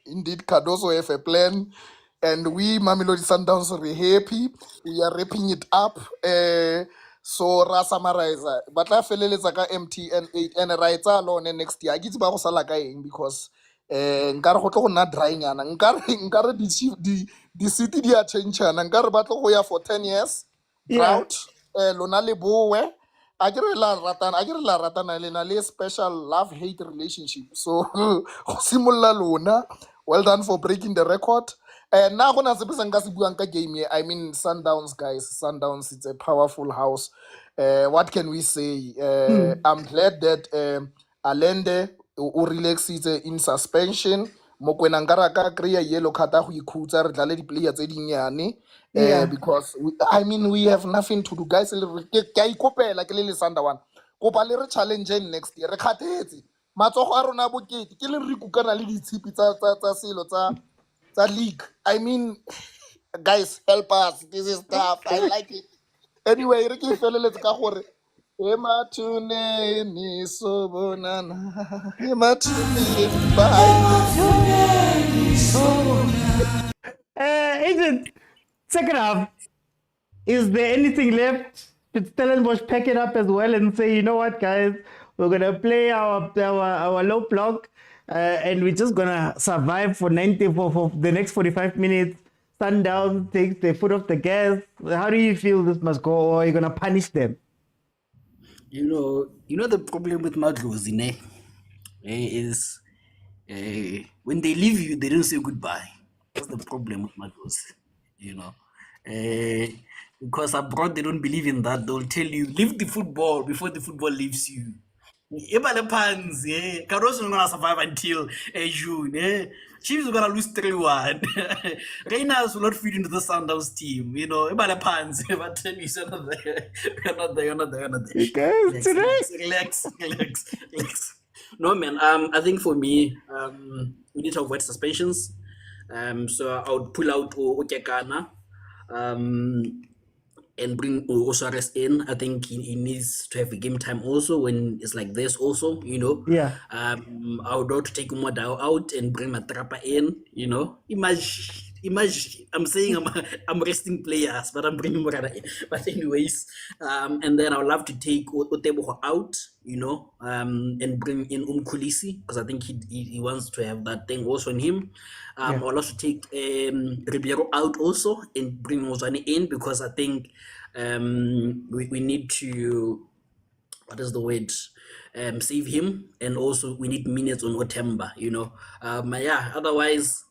[SPEAKER 12] Indeed, Cardoso have a plan, and we Mamelodi Sundowns are happy. We are wrapping it up. So ra summarize. But la feleletsa ka MTN 8 and right alone next year. I get ba go sala ka eng because nkare go tlo go nna drying yana. Nkare di city di a change yana. Nkare ba tlo go ya for 10 years. Drought. Lona le boe. I get la ratana le na le special love-hate relationship. So go simolla lona. Well done for breaking the record. Na go na se nka se buang ka game ye. I mean Sundowns guys. Sundowns, it's a powerful house. What can we say? I'm glad that Alende o relaxes in suspension. Mokwena nkara ka create yellow card go ikhutsa re dlale di player tse dinyane. Because we have nothing to do, guys. Ke a ikopela ke le Sunda one. Kopa le re challenge next year. Re khathetse. Matsogo a rona bokete ke le re kukana le ditshipi tsa selo tsa league. I mean, guys, help us. This is tough. I like it. Anyway, re ke feleletse ka gore Ematune ni sobonana. Ematune bye.
[SPEAKER 1] Agent, second half, is there anything left? Should Stellenbosch pack it up as well and say, you know what, guys, we're gonna play our low block, and we're just gonna survive for the next 45 minutes. Sundown takes their foot off the gas. How do you feel this must go, or are you gonna punish them?
[SPEAKER 10] You know the problem with Madlozi, is when they leave you, they don't say goodbye. That's the problem with Madlozi, because abroad they don't believe in that. They'll tell you leave the football before the football leaves you. Cardoso is gonna survive until June. Chiefs are gonna lose 3-1. Reynolds will not fit into the Sundowns team. But tell me, you're not there. Relax. No, man. I think for me, we need to avoid suspensions. So I would pull out Okekana. And bring Osares in. I think he needs to have a game time also when it's like this also,
[SPEAKER 1] Yeah.
[SPEAKER 10] I would love to take Umodao out and bring Matrapa in, Imagine, I'm saying I'm resting players, but I'm bringing Morada in. But anyways, and then I would love to take Otebo out, and bring in Kulisi, because I think he wants to have that thing also in him. I would love to take Ribeiro out also and bring Mozani in, because I think we need to, what is the word? Save him, and also we need minutes on Otemba, otherwise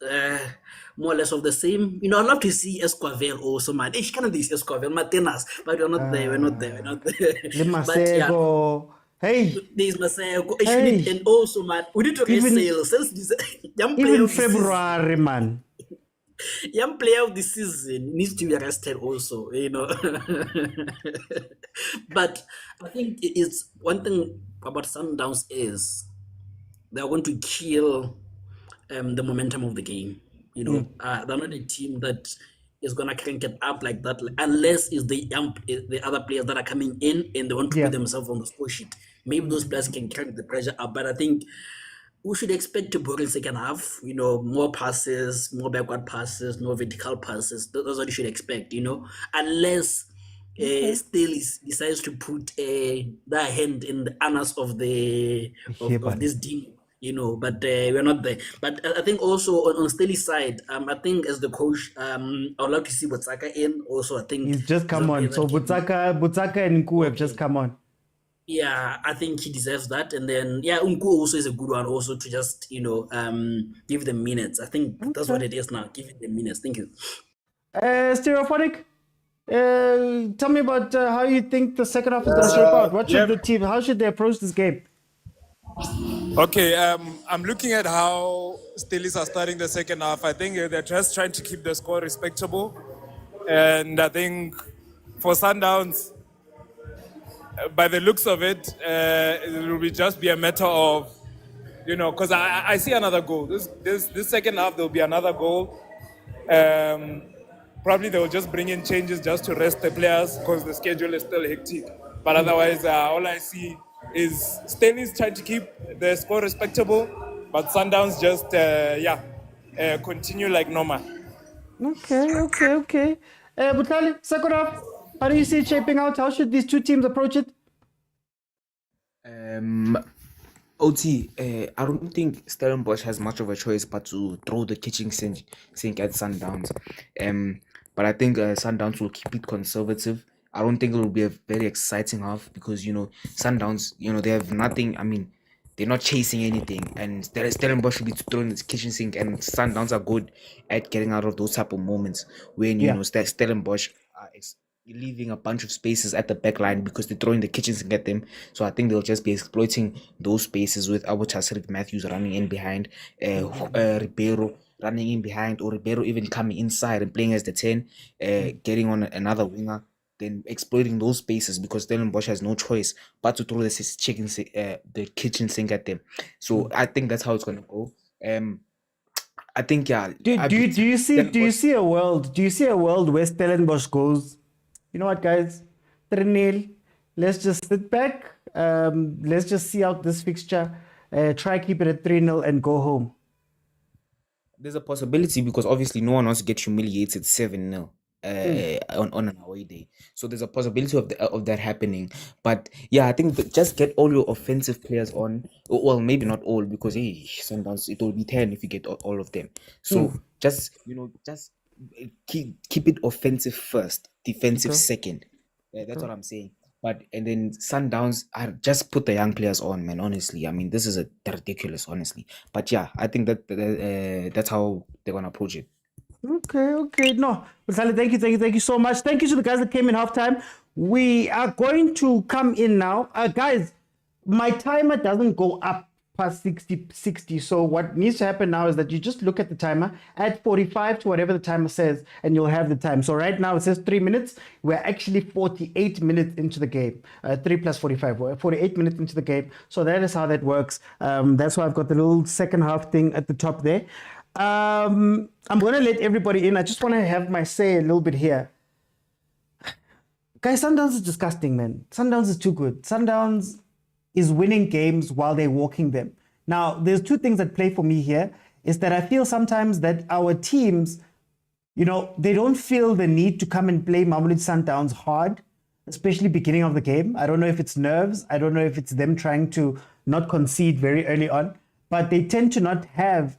[SPEAKER 10] more or less of the same. I'd love to see Esquivel also, man. Hey, kind of this Esquivel, Matenas, but we're not there.
[SPEAKER 1] Masego. Hey,
[SPEAKER 10] there's Masego. And also, man, we need to raise sales.
[SPEAKER 1] Even February, man.
[SPEAKER 10] Young player of the season needs to be arrested also, But I think it's one thing about Sundowns is they're going to kill the momentum of the game. They're not a team that is going to crank it up like that, unless it's the other players that are coming in and they want to put themselves on the score sheet. Maybe those players can crank the pressure up, but I think we should expect to boring second half, more passes, more backward passes, more vertical passes. That's what you should expect, unless still decides to put their hand in the anus of this team, but we're not there. But I think also on Staley's side, I think as the coach, I would love to see Butsaka in also. I think
[SPEAKER 1] he's just come on. So Butsaka and Nku have just come on.
[SPEAKER 10] Yeah, I think he deserves that. And then, Unku also is a good one also to just, give them minutes. I think that's what it is now. Give them minutes. Thank you.
[SPEAKER 1] Stereophonic, tell me about how you think the second half is going to shape out. What should the team, how should they approach this game?
[SPEAKER 3] Okay, I'm looking at how Steelers are starting the second half. I think they're just trying to keep the score respectable. And I think for Sundowns, by the looks of it, it will just be a matter of, because I see another goal. This second half, there'll be another goal. Probably they'll just bring in changes just to rest the players because the schedule is still hectic. But otherwise, all I see is Stanley's trying to keep the score respectable, but Sundowns just, continue like normal.
[SPEAKER 1] Okay. Butali, second half, how do you see it shaping out? How should these two teams approach it?
[SPEAKER 11] OT, I don't think Stellenbosch has much of a choice but to throw the kitchen sink at Sundowns. But I think Sundowns will keep it conservative. I don't think it will be a very exciting half because, Sundowns, they have nothing. I mean, they're not chasing anything. And Stellenbosch should be throwing the kitchen sink. And Sundowns are good at getting out of those type of moments when, Stellenbosch are leaving a bunch of spaces at the back line because they're throwing the kitchen sink at them. So I think they'll just be exploiting those spaces with Cedric Matthews running in behind, Ribeiro running in behind, or Ribeiro even coming inside and playing as the 10, getting on another winger, then exploiting those spaces because Stellenbosch has no choice but to throw the kitchen sink at them. So I think that's how it's going to go. I think,
[SPEAKER 1] Do you see a world where Stellenbosch goes, you know what, guys, 3-0, let's just sit back, let's just see out this fixture, try keep it at 3-0 and go home?
[SPEAKER 11] There's a possibility because obviously no one wants to get humiliated 7-0 on an away day. So there's a possibility of that happening. But yeah, I think just get all your offensive players on. Well, maybe not all because Sundowns, it will be 10 if you get all of them. So just keep it offensive first, defensive second. That's what I'm saying. And then Sundowns, I just put the young players on, man. Honestly, I mean, this is ridiculous, honestly. But yeah, I think that's how they're gonna approach it.
[SPEAKER 1] Okay. No, Sally, thank you so much. Thank you to the guys that came in halftime. We are going to come in now, guys. My timer doesn't go up past 60. So what needs to happen now is that you just look at the timer, add 45 to whatever the timer says, and you'll have the time. So right now it says 3 minutes. We're actually 48 minutes into the game. 3 plus 45, we're 48 minutes into the game. So that is how that works. That's why I've got the little second half thing at the top there. I'm going to let everybody in. I just want to have my say a little bit here. Guys, Sundowns is disgusting, man. Sundowns is too good. Sundowns is winning games while they're walking them. Now, there's two things that play for me here, is that I feel sometimes that our teams, they don't feel the need to come and play Mamelodi Sundowns hard, especially beginning of the game. I don't know if it's nerves. I don't know if it's them trying to not concede very early on, but they tend to not have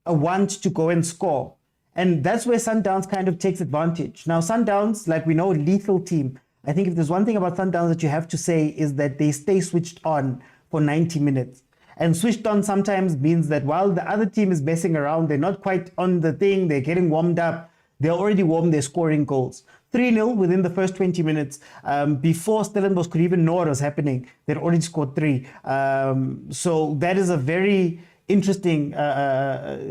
[SPEAKER 1] a want to go and score. And that's where Sundowns kind of takes advantage. Now, Sundowns, like we know, lethal team. I think if there's one thing about Sundowns that you have to say is that they stay switched on for 90 minutes. And switched on sometimes means that while the other team is messing around, they're not quite on the thing, they're getting warmed up, they're already warm, they're scoring goals. 3-0 within the first 20 minutes. Before Stellenbosch could even know what was happening, they'd already scored 3. So that is a very interesting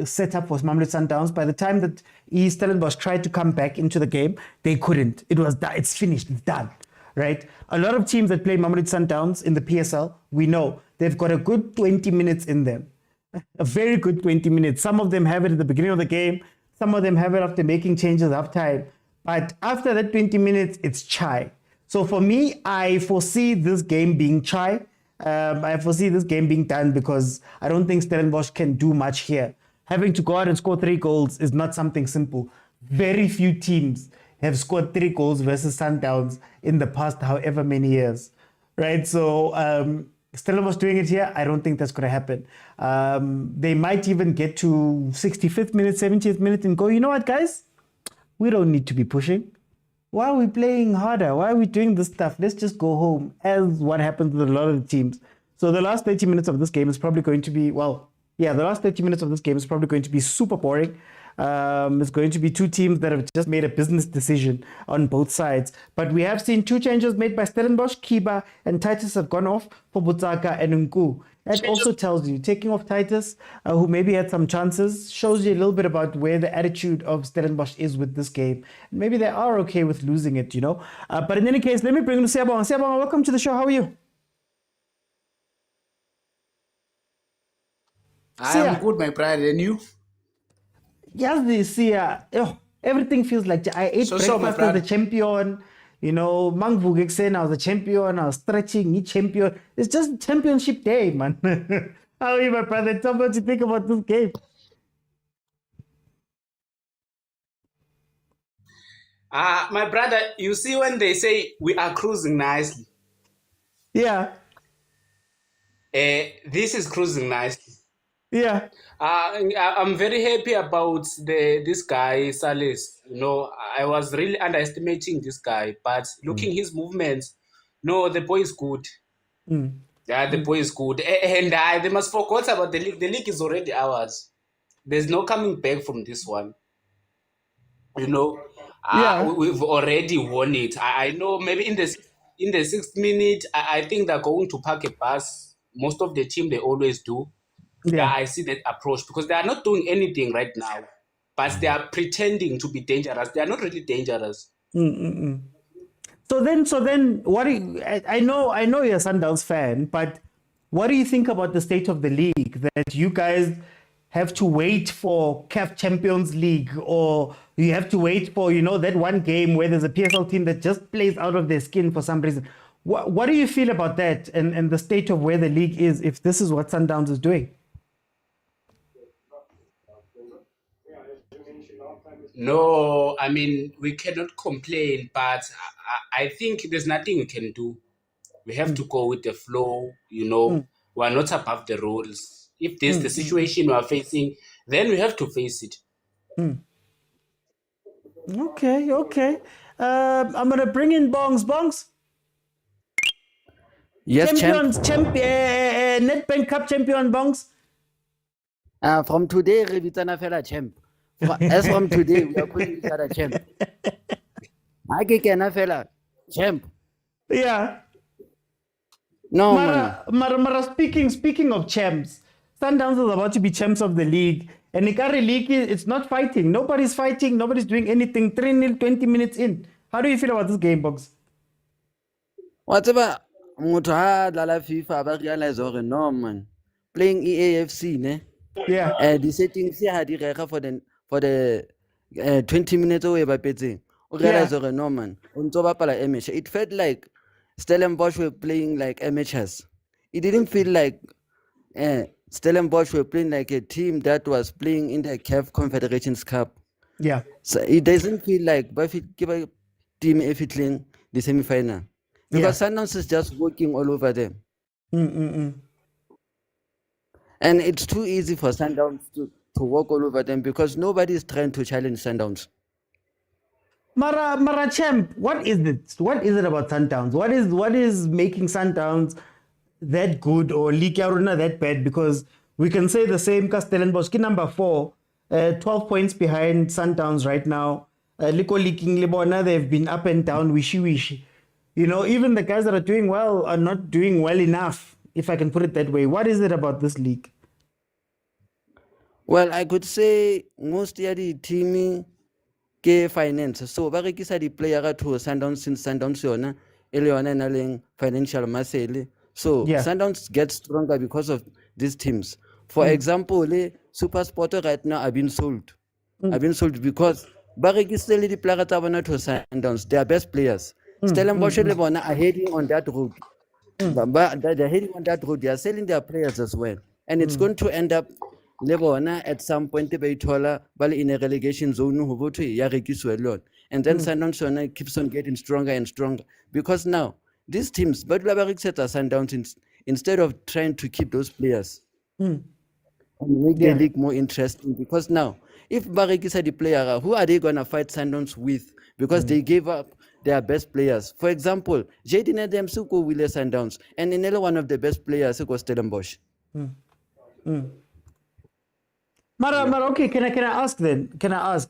[SPEAKER 1] setup for Mamelodi Sundowns. By the time that Stellenbosch tried to come back into the game, they couldn't. It's finished. It's done. Right? A lot of teams that play Mamelodi Sundowns in the PSL, we know they've got a good 20 minutes in them. A very good 20 minutes. Some of them have it at the beginning of the game. Some of them have it after making changes half time. But after that 20 minutes, it's chai. So for me, I foresee this game being chai. I foresee this game being done because I don't think Stellenbosch can do much here. Having to go out and score 3 goals is not something simple. Very few teams have scored 3 goals versus Sundowns in the past however many years, right? So Stellenbosch doing it here, I don't think that's going to happen. They might even get to 65th minute, 70th minute and go, you know what, guys? We don't need to be pushing. Why are we playing harder? Why are we doing this stuff? Let's just go home, as what happens with a lot of the teams. So the last 30 minutes of this game is probably going to be, the last 30 minutes of this game is probably going to be super boring. It's going to be two teams that have just made a business decision on both sides. But we have seen two changes made by Stellenbosch. Kiba and Titus have gone off for Butsaka and Nku. That also tells you, taking off Titus, who maybe had some chances, shows you a little bit about where the attitude of Stellenbosch is with this game. Maybe they are okay with losing it, you know. But in any case, let me bring in Siabong. Siabong, welcome to the show. How are you?
[SPEAKER 13] I am good, my brother, and you?
[SPEAKER 1] Yes, this year, everything feels like I ate breakfast as the champion. You know, Mangvugek saying I was a champion, I was stretching, me champion. It's just championship day, man. How are you, my brother? Tell me what you think about this game.
[SPEAKER 13] My brother, you see when they say we are cruising nicely.
[SPEAKER 1] Yeah.
[SPEAKER 13] This is cruising nicely.
[SPEAKER 1] Yeah.
[SPEAKER 13] I'm very happy about this guy, Salis. You know, I was really underestimating this guy, but looking his movements, no, the boy is good. Yeah, the boy is good. And they must forget about the league. The league is already ours. There's no coming back from this one. You know, we've already won it. I know maybe in the 6th minute, I think they're going to park a bus. Most of the team, they always do. Yeah, I see that approach because they are not doing anything right now, but they are pretending to be dangerous. They are not really dangerous.
[SPEAKER 1] So then, what? I know you're a Sundowns fan, but what do you think about the state of the league? That you guys have to wait for CAF Champions League, or you have to wait for that one game where there's a PSL team that just plays out of their skin for some reason. What do you feel about that and the state of where the league is? If this is what Sundowns is doing.
[SPEAKER 13] No, I mean, we cannot complain, but I think there's nothing we can do. We have to go with the flow, We're not above the rules. If this is the situation we are facing, then we have to face it.
[SPEAKER 1] Okay. I'm going to bring in Bongs. Bongs?
[SPEAKER 14] Yes,
[SPEAKER 1] Nedbank Cup champion, Bongs?
[SPEAKER 14] From today, Revitana fella champ. As from today, we are calling each other champ. I fella champ.
[SPEAKER 1] Yeah.
[SPEAKER 14] No,
[SPEAKER 1] Mara, speaking of champs, Sundowns is about to be champs of the league. And Ikari League, it's not fighting. Nobody's fighting. Nobody's doing anything. 3-0, 20 minutes in. How do you feel about this game, Box?
[SPEAKER 14] What's about Mutha Lala FIFA? But realize no, man. Playing EAFC, ne?
[SPEAKER 1] Yeah.
[SPEAKER 14] The settings here for the 20 minutes away by Pitso. Realize no, man. It felt like Stellenbosch were playing like amateurs. It didn't feel like Stellenbosch were playing like a team that was playing in the CAF Confederations Cup.
[SPEAKER 1] Yeah.
[SPEAKER 14] So it doesn't feel like Buffy team if it playing the semi-final. Because Sundowns is just working all over them. And it's too easy for Sundowns to walk all over them because nobody is trying to challenge Sundowns.
[SPEAKER 1] Mara champ, what is it? What is it about Sundowns? What is making Sundowns that good or League Aruna that bad? Because we can say the same because Stellenbosch number 4, 12 points behind Sundowns right now. Liko leaking Libona, they've been up and down, wishy-wishy. Even the guys that are doing well are not doing well enough, if I can put it that way. What is it about this league?
[SPEAKER 14] Well, I could say most of the team ke finance. So ba rekisa di player to Sundowns since Sundowns yona eliona na leng financial muscle. So Sundowns get stronger because of these teams. For example, Supersport right now have been sold. Have been sold because ba rekisa le di player tsa bona to Sundowns, they are best players. Stellenbosch le bona are heading on that road. They're heading on that road. They are selling their players as well. And it's going to end up Lebona at some point in a relegation zone and then Sundowns keeps on getting stronger and stronger because now these teams but Sundowns instead of trying to keep those players and make the league more interesting because now if Barikisa the player, who are they gonna fight Sundowns with? Because they gave up their best players. For example, Jadine Adams go with Sundowns and another one of the best players who goes Stellenbosch.
[SPEAKER 1] Mara, okay, can I ask then? Can I ask?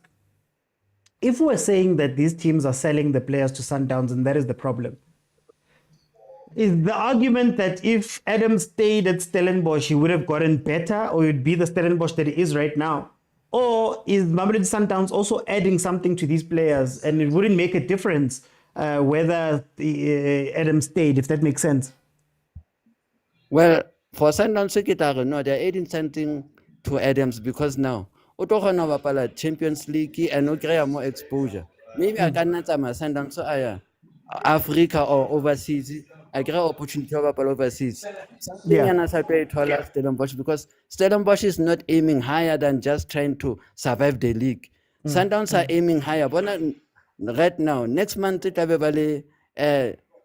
[SPEAKER 1] If we're saying that these teams are selling the players to Sundowns and that is the problem, is the argument that if Adam stayed at Stellenbosch, he would have gotten better, or he'd be the Stellenbosch that he is right now? Or is Mamelodi Sundowns also adding something to these players and it wouldn't make a difference whether Adam stayed, if that makes sense?
[SPEAKER 14] Well, for Sundowns, no, they're adding something to Adams because now, Otohana Champions League and no more exposure. Maybe I cannot my Sundowns, so Africa or overseas. I get opportunity to travel overseas. Stellenbosch because Stellenbosch is not aiming higher than just trying to survive the league. Sundowns are aiming higher. But right now, next month, go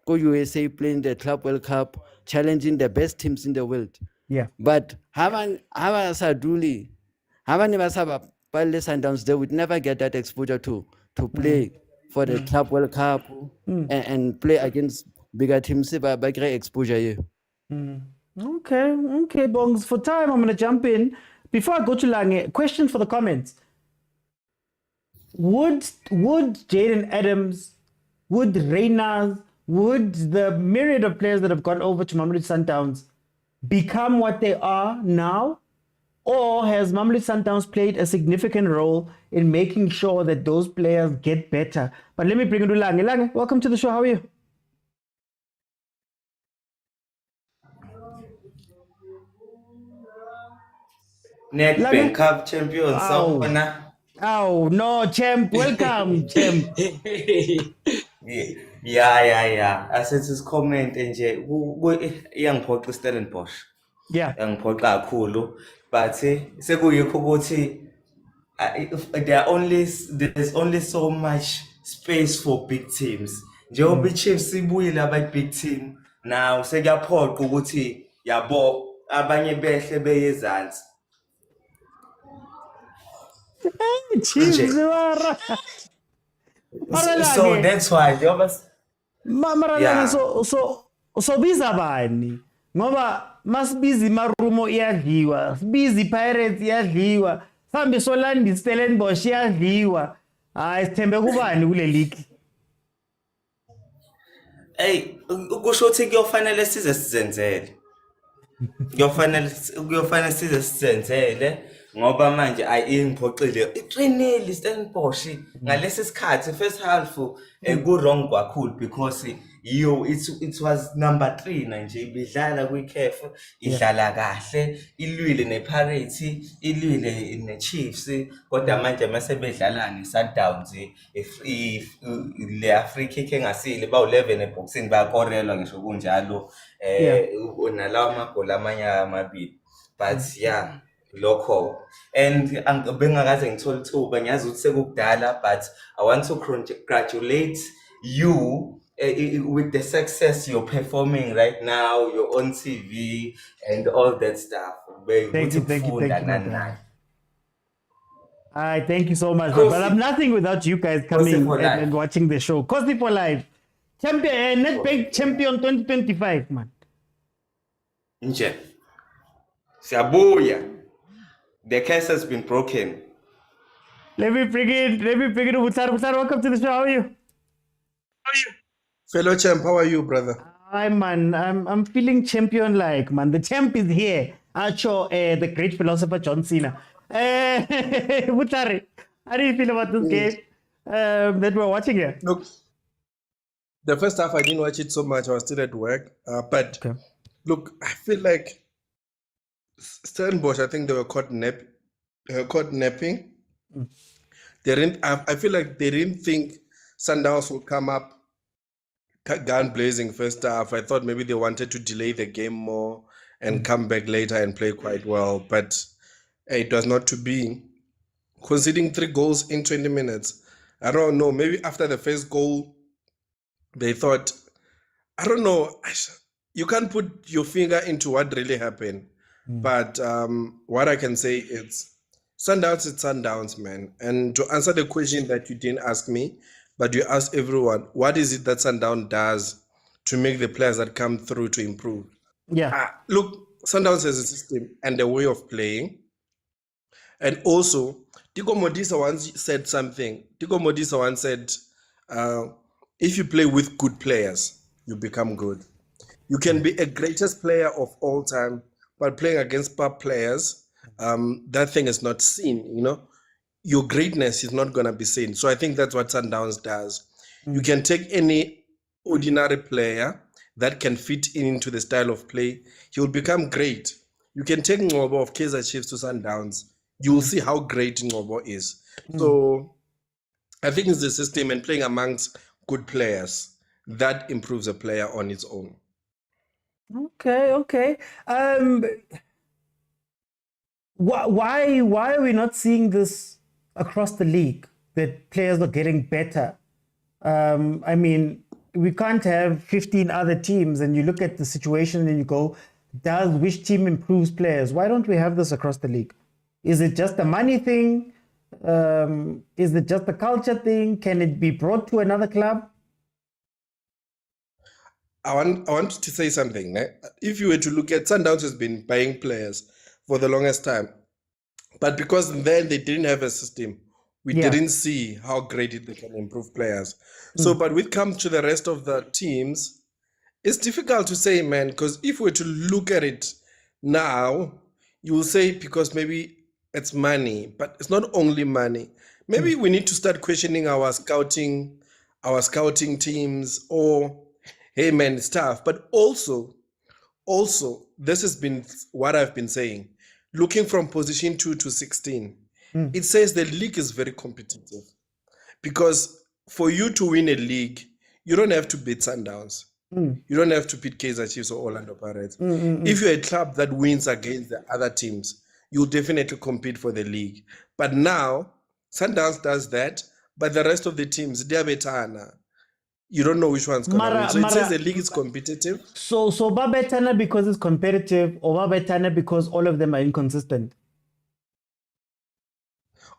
[SPEAKER 14] USA playing the Club World Cup, challenging the best teams in the world.
[SPEAKER 1] Yeah.
[SPEAKER 14] But Sundowns, they would never get that exposure to play for the Club World Cup and play against bigger teams by great exposure here.
[SPEAKER 1] Okay, Bongs. For time, I'm going to jump in. Before I go to Lange, question for the comments. Would Jaden Adams, would Reynard, would the myriad of players that have gone over to Mamelodi Sundowns become what they are now? Or has Mamelodi Sundowns played a significant role in making sure that those players get better? But let me bring it to Lange. Lange, welcome to the show. How are you?
[SPEAKER 15] Nedbank Cup Champions
[SPEAKER 1] Oh no, champ! Welcome, champ.
[SPEAKER 15] Yeah. Asethi comment nje iyangiphoqa Stellenbosch.
[SPEAKER 1] Yeah.
[SPEAKER 15] Yangiphoqa kakhulu, but sekuyikho ukuthi there's only so much space for big teams. Njengoba iChiefs ibuyile aba big team, now sekuyaphoqa ukuthi yabo abanye behle beyezansi.
[SPEAKER 1] Chiefs,
[SPEAKER 15] so that's why
[SPEAKER 1] so biza bani ngoba masibizi marumo iyadliwa, sibizi Pirates iyadliwa, sambe Solandi Stellenbosch iyadliwa. Hayi sithembe kubani kule league?
[SPEAKER 15] Hey, ukusho ukuthi kuyofanele size sizenzele. Kuyofanele size sizenzele ngoba manje ayingiphoqile. Iqinile Stellenbosch ngalesi sikhathi first half ku wrong kakhulu because it was number 3 nje ibidlala kwi-CAF, idlala kahle, ilwile nePirates, ilwile neChiefs, kodwa manje mase bedlala neSundowns le Africa engasile ba 11 eboxing bayakorelwa ngisho kunjalo nalawa magoli amanye amabili. But yeah, lokho and bengakaze ngithola ithuba ngiyazi ukuthi sekukudala, but I want to congratulate you with the success you're performing right now. You're on TV and all that stuff.
[SPEAKER 1] Thank you. Thank you so much. But I'm nothing without you guys coming and watching the show. Kosi for life. Champion, Nedbank Champion 2025, man.
[SPEAKER 15] Nje. Siabuya. The case has been broken.
[SPEAKER 1] Let me bring it Butsar, welcome to the show. How are you?
[SPEAKER 7] Fellow champ, how are you, brother?
[SPEAKER 1] Hi, man. I'm feeling champion-like, man. The champ is here. Acho, the great philosopher John Cena. Butsari, how do you feel about this game that we're watching here?
[SPEAKER 7] Look, the first half I didn't watch it so much. I was still at work. But look, I feel like Stellenbosch, I think they were caught napping. They didn't. I feel like they didn't think Sundowns would come up gun blazing first half. I thought maybe they wanted to delay the game more and come back later and play quite well, but it was not to be. Conceding 3 goals in 20 minutes. I don't know. Maybe after the first goal, they thought, I don't know. You can't put your finger into what really happened. But what I can say is Sundowns, it's Sundowns, man. And to answer the question that you didn't ask me, but you asked everyone, what is it that Sundowns does to make the players that come through to improve?
[SPEAKER 1] Yeah.
[SPEAKER 7] Look, Sundowns has a system and a way of playing. And also, Tiko Modisa once said something. Tiko Modisa once said, if you play with good players, you become good. You can be a greatest player of all time, but playing against bad players, that thing is not seen, you know. Your greatness is not going to be seen. So I think that's what Sundowns does. You can take any ordinary player that can fit into the style of play. He will become great. You can take Ngobo of Kaizer Chiefs to Sundowns. You will see how great Ngobo is. So I think it's the system and playing amongst good players that improves a player on its own.
[SPEAKER 1] Okay. Why are we not seeing this across the league, that players are getting better? I mean, we can't have 15 other teams and you look at the situation and you go, does which team improves players? Why don't we have this across the league? Is it just a money thing? Is it just a culture thing? Can it be brought to another club?
[SPEAKER 7] I want to say something. If you were to look at Sundowns has been buying players for the longest time, but because then they didn't have a system, we didn't see how great they can improve players. So, but when it comes to the rest of the teams, it's difficult to say, man, because if we were to look at it now, you will say because maybe it's money, but it's not only money. Maybe we need to start questioning our scouting teams, or hey man, it's tough. But also, this has been what I've been saying. Looking from position 2 to 16, it says the league is very competitive. Because for you to win a league, you don't have to beat Sundowns. You don't have to beat Kaizer Chiefs or Orlando Pirates. If you're a club that wins against the other teams, you'll definitely compete for the league. But now, Sundowns does that, but the rest of the teams, they are betana. You don't know which one's going to win. So it says the league is competitive.
[SPEAKER 1] So Babetana because it's competitive, or Babetana because all of them are inconsistent?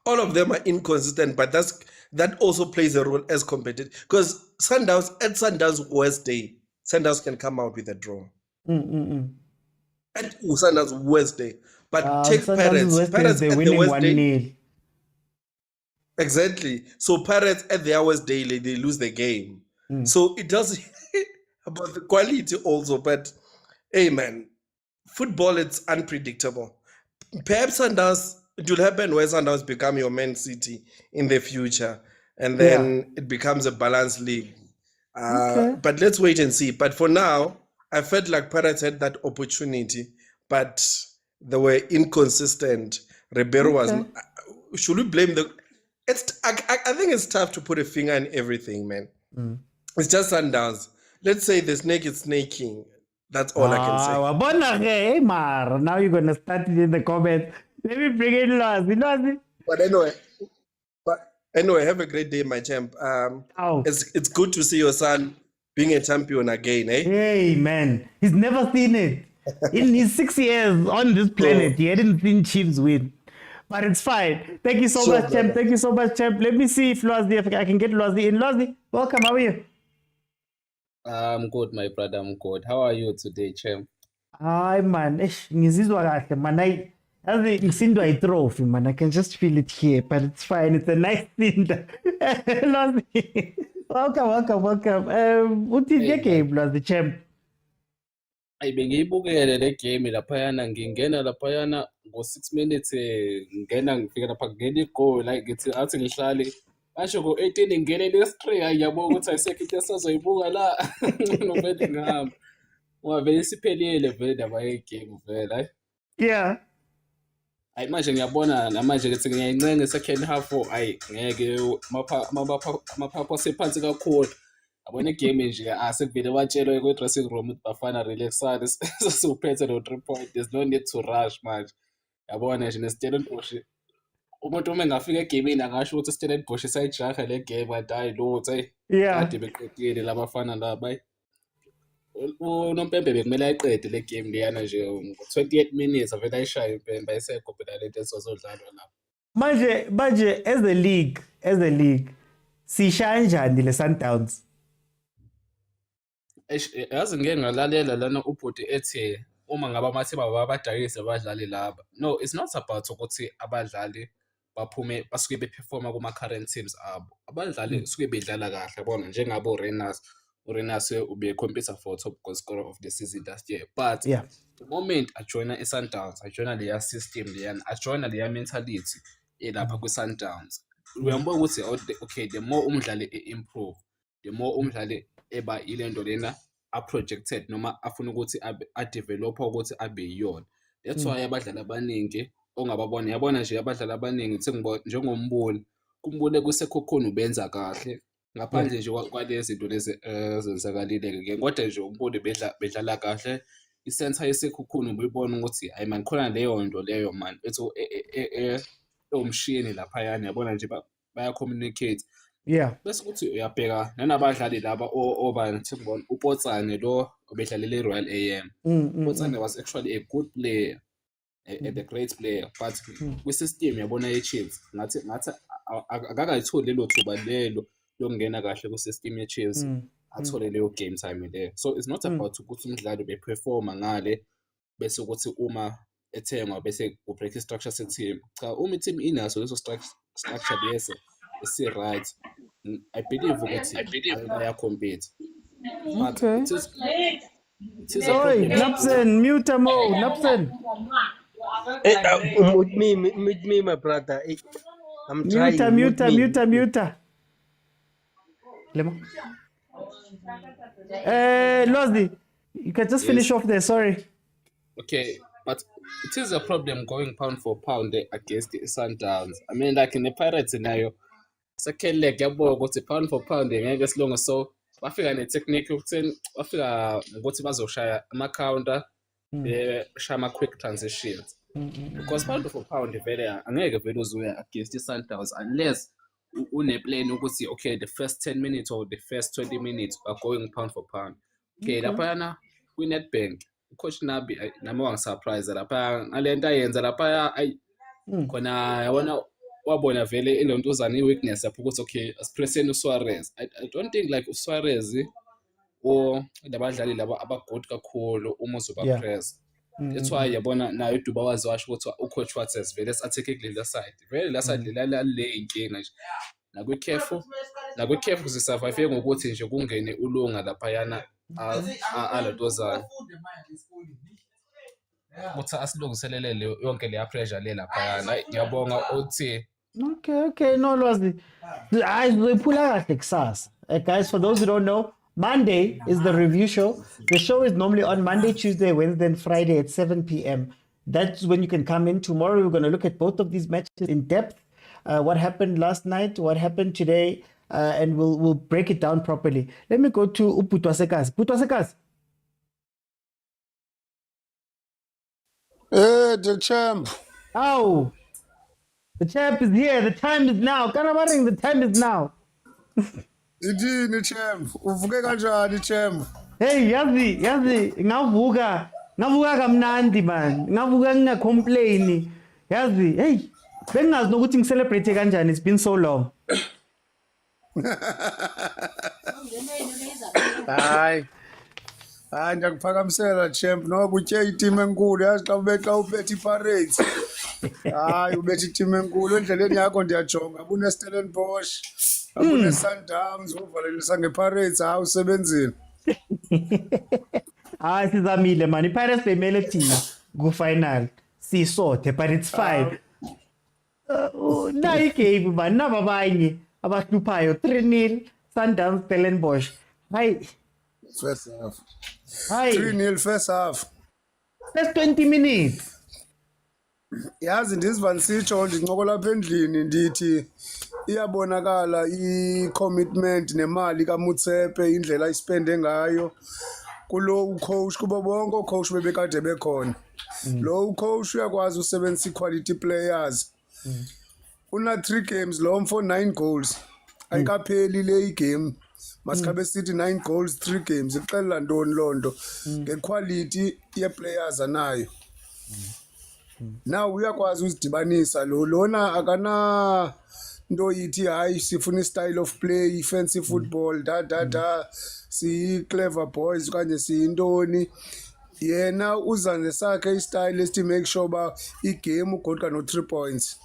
[SPEAKER 7] All of them are inconsistent, but that also plays a role as competitive. Because Sundowns worst day, Sundowns can come out with a draw. At Sundowns worst day. But take Pirates. Pirates
[SPEAKER 1] they're
[SPEAKER 7] at
[SPEAKER 1] winning
[SPEAKER 7] the worst day.
[SPEAKER 1] 1-0.
[SPEAKER 7] Exactly. So Pirates at their worst day, they lose the game. So it does about the quality also. But hey man, football, it's unpredictable. Perhaps Sundowns, it will happen where Sundowns become your Man City in the future, and then it becomes a balanced league. But let's wait and see. But for now, I felt like Pirates had that opportunity, but they were inconsistent. Ribeiro was. Should we blame the? I think it's tough to put a finger on everything, man. It's just Sundowns. Let's say the snake is snaking. That's all I can say.
[SPEAKER 1] Hey, Mar, now you're going to start it in the comments. Let me bring in Lozi.
[SPEAKER 7] But anyway, have a great day, my champ. It's good to see your son being a champion again, eh?
[SPEAKER 1] Hey, man. He's never seen it. In his 6 years on this planet, he hadn't seen Chiefs win. But it's fine. Thank you so much, champ. Thank you so much, champ. Let me see if I can get Lozi in. Lozi, welcome. How are you?
[SPEAKER 16] I'm good, my brother. I'm good. How are you today, champ?
[SPEAKER 1] Hi, man. Ngizizwa kahle, man. Ngisindo ayitrophy, man. I can just feel it here, but it's fine. It's a nice thing. Lozi, welcome. Uthini game, Lozi, champ?
[SPEAKER 16] Ayi bengiyibukele le game laphayana, ngingena laphayana ngo-6 minutes ngingena ngifika lapha ngena igol like ngithi athi ngihlale basho ngo-18 ngingene le-3 hayi yabo ukuthi ayisekho into esazoyibuka la novele ngihamba ngoba vele isiphelile vele ndaba yegame vele hayi hayi manje ngiyabona namanje ngithi ngiyayincenga second half hayi ngeke amaphapho asephansi kakhulu. Abona igame nje asevele batshelwe kwe-dressing room ukuthi bafana relaxani sesuphethe no 3 point, there's no need to rush manje. Yabona nje ne-Stellenbosch umuntu uma engafika egamini angasho ukuthi Stellenbosch sayijaha le game kanti hayi lutho kade beqedile labafana laba hayi uNompembe bekumele ayiqede le game leyana nje ngo-28 minutes avele ayishaya impembe ayisekho phela lento esizodlalwa lapho.
[SPEAKER 1] Manje as a league sishaya njani le Sundowns?
[SPEAKER 16] Yazi ngeke ngalalela lana ubhuti ethi uma ngaba mathi babadayise abadlali laba. No, it's not about ukuthi abadlali baphume basuke beperforma kuma current teams abo. Abadlali suke bedlala kahle yabona njengabo Renas. Urenas ube compete for top goal scorer of the season last year. But
[SPEAKER 1] yeah,
[SPEAKER 16] the moment I join a Sundowns, I join their system, I join their mentality lapha ku Sundowns. Uyambona ukuthi okay, the more umdlali improve, the more umdlali eba ilento lena a projected noma afuna ukuthi a develop ukuthi abe yiyona. That's why abadlali abaningi ongababona yabona nje abadlali abaningi njengombuli kumbule kusekhokhona ubenza kahle ngaphandle nje kwalezi zinto lezi ezenzakalile kodwa nje umbuli bedlala kahle isentha yesekhokhona ubuyibona ukuthi hayi man khona leyo nto leyo man ethu umshini lapha yana yabona nje baya communicate.
[SPEAKER 1] Yeah.
[SPEAKER 16] Bese kuthi uyabheka nanabadlali laba oba ngibona uPotsane lo obedlalele Royal AM. Potsane was actually a good player, a great player, but kwi-system yabona ye-Chiefs ngathi akakayitholi lelo thuba lelo lokungena kahle ku-system ye-Chiefs athole leyo game time there. So it's not about ukuthi umdlali beperforma ngale bese ukuthi uma ethengwa bese ubreak i-structure se-team. Cha, uma i-team inaso leso structure bese right. I believe ukuthi ayacompete. But
[SPEAKER 1] Okay.
[SPEAKER 16] it is a
[SPEAKER 1] Oi,
[SPEAKER 16] problem.
[SPEAKER 1] Napsen, mute mo, Napsen.
[SPEAKER 9] With me, my brother. I'm trying.
[SPEAKER 1] Mute. Lemo. Lozzy, you can just finish off there, sorry.
[SPEAKER 16] Okay, but it is a problem going pound for pound against the Sundowns. I mean, like in the Pirates scenario, second leg yabo ukuthi pound for pound ngeke silongo so bafika ne-technique ukuthi bafika ukuthi bazoshaya ama-counter beshaya ama-quick transitions because pound for pound vele angeke vele uzuya against i-Sundowns unless une-plan ukuthi okay the first 10 minutes or the first 20 minutes are going pound for pound. Okay, laphayana kwi-Nedbank ucoach Nabi nami wangisurprise lapha ngale nto ayenza lapha khona yabona wabona vele ilontuzana i-weakness yapho ukuthi okay asipresseni uSuarez. I don't think like uSuarez or labadlali laba abagood kakhulu uma uzoba press. That's why yabona nayo uDuba wazisho ukuthi ucoach Waters vele attack kuleli side. Vele la side le inkinga nje. Nakwi-CAF kusisurvive ngokuthi nje kungene ulunga lapha yana alotozana. Ukuthi asilungiselele yonke le pressure le lapha yana. Ngiyabonga uthi
[SPEAKER 1] Okay, no, Lozzy. We pull out Texas. Guys, for those who don't know, Monday is the review show. The show is normally on Monday, Tuesday, Wednesday, and Friday at 7 p.m. That's when you can come in. Tomorrow, we're going to look at both of these matches in depth. What happened last night, what happened today, and we'll break it down properly. Let me go to Putwasekas. Putwasekas.
[SPEAKER 12] The champ.
[SPEAKER 1] Oh. The champ is here. The time is now. Kanabaring, the time is now.
[SPEAKER 12] Idini champ. Uvuke kanjani champ?
[SPEAKER 1] Hey, yazi, ngavuka kamnandi man. Ngavuka ngingacomplain. Yazi, hey, bengazi nokuthi ngicelebrate kanjani. It's been so long.
[SPEAKER 12] Hayi ngiyakuphakamisela champ noba utye iteam enkulu yazi xa ubetha iPirates. Hayi ubetha iteam enkulu endleleni yakho ndiyajonga abune Stellenbosch abune Sundowns uvalelisa ngePirates hayi usebenzile.
[SPEAKER 1] Hayi sizamile man. iPirates bemele thina ku final. Sisothe but it's 5. Nayi game man nababanye abahluphayo 3-0 Sundowns Stellenbosch. Hayi
[SPEAKER 12] First half.
[SPEAKER 1] Hi.
[SPEAKER 12] 3-0 first half.
[SPEAKER 1] That's 20 minutes.
[SPEAKER 12] Yazi ndiziva nisitsho ndincokola lapha endlini ndithi iyabonakala i-commitment nemali kaMotsepe indlela ispende ngayo kulo ucoach kubo bonke ocoach bebekade bekhona. Lo ucoach uyakwazi usebenzisa i-quality players. Una 3 games lo mfo 9 goals. Ayikapheli le igame. Masikhabe sithi 9 goals 3 games ixelela ntoni lonto ngequality ye-players anayo. Now uyakwazi uzidibanisa lona akana nto yithi hayi sifuna style of play fancy football si clever boys kanye siyintoni
[SPEAKER 17] yena uza nesakhe istyle esti make sure ba igame ugoduka no 3 points.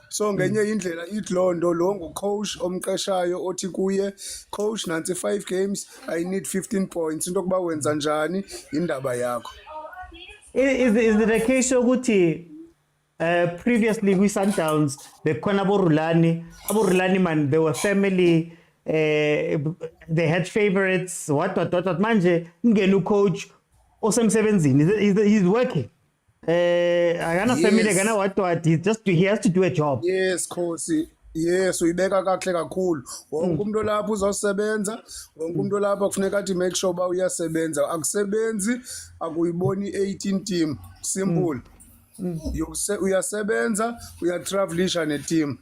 [SPEAKER 17] So ngenye indlela ithi loo nto lo ngucoach omqeshayo othi kuye, coach nansi 5 games I need 15 points, into yokuba wenza njani indaba yakho.
[SPEAKER 1] Is it a case yokuthi previously with Sundowns bekhona abo-Rulani man, they were family, they had favorites, what manje ngena ucoach osemsebenzini, he's working, akana family akana what, he has to do a job.
[SPEAKER 17] Yes Khosi, yes uyibeka kahle kakhulu. Wonke umuntu lapho uzosebenza, wonke umuntu lapho kufuneka athi make sure ba uyasebenza, akusebenzi akuyiboni 18 team, simple. Uyasebenza, uyatravelisha ne-team.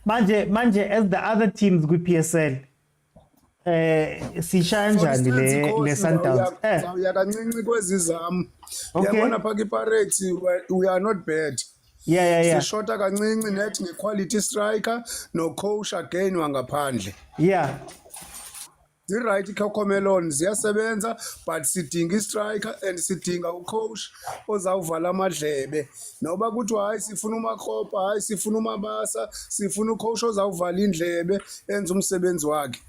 [SPEAKER 1] Manje as the other teams kwi-PSL, sishaya njani le Sundowns?
[SPEAKER 17] Uya kancinci kwezi zam. Uyabona pha kwi-Pirates we are not bad.
[SPEAKER 1] Yeah.
[SPEAKER 17] Sishota kancinci nethi nge-quality striker no-coach again wangaphandle.
[SPEAKER 1] Yeah.
[SPEAKER 17] Right iCocomelon ziyasebenza but sidinga istriker and sidinga ucoach ozawuvala amadlebe. Noba kuthi hayi sifuna umakhopa, hayi sifuna umabasa, sifuna ucoach ozawuvala indlebe enza umsebenzi wakhe.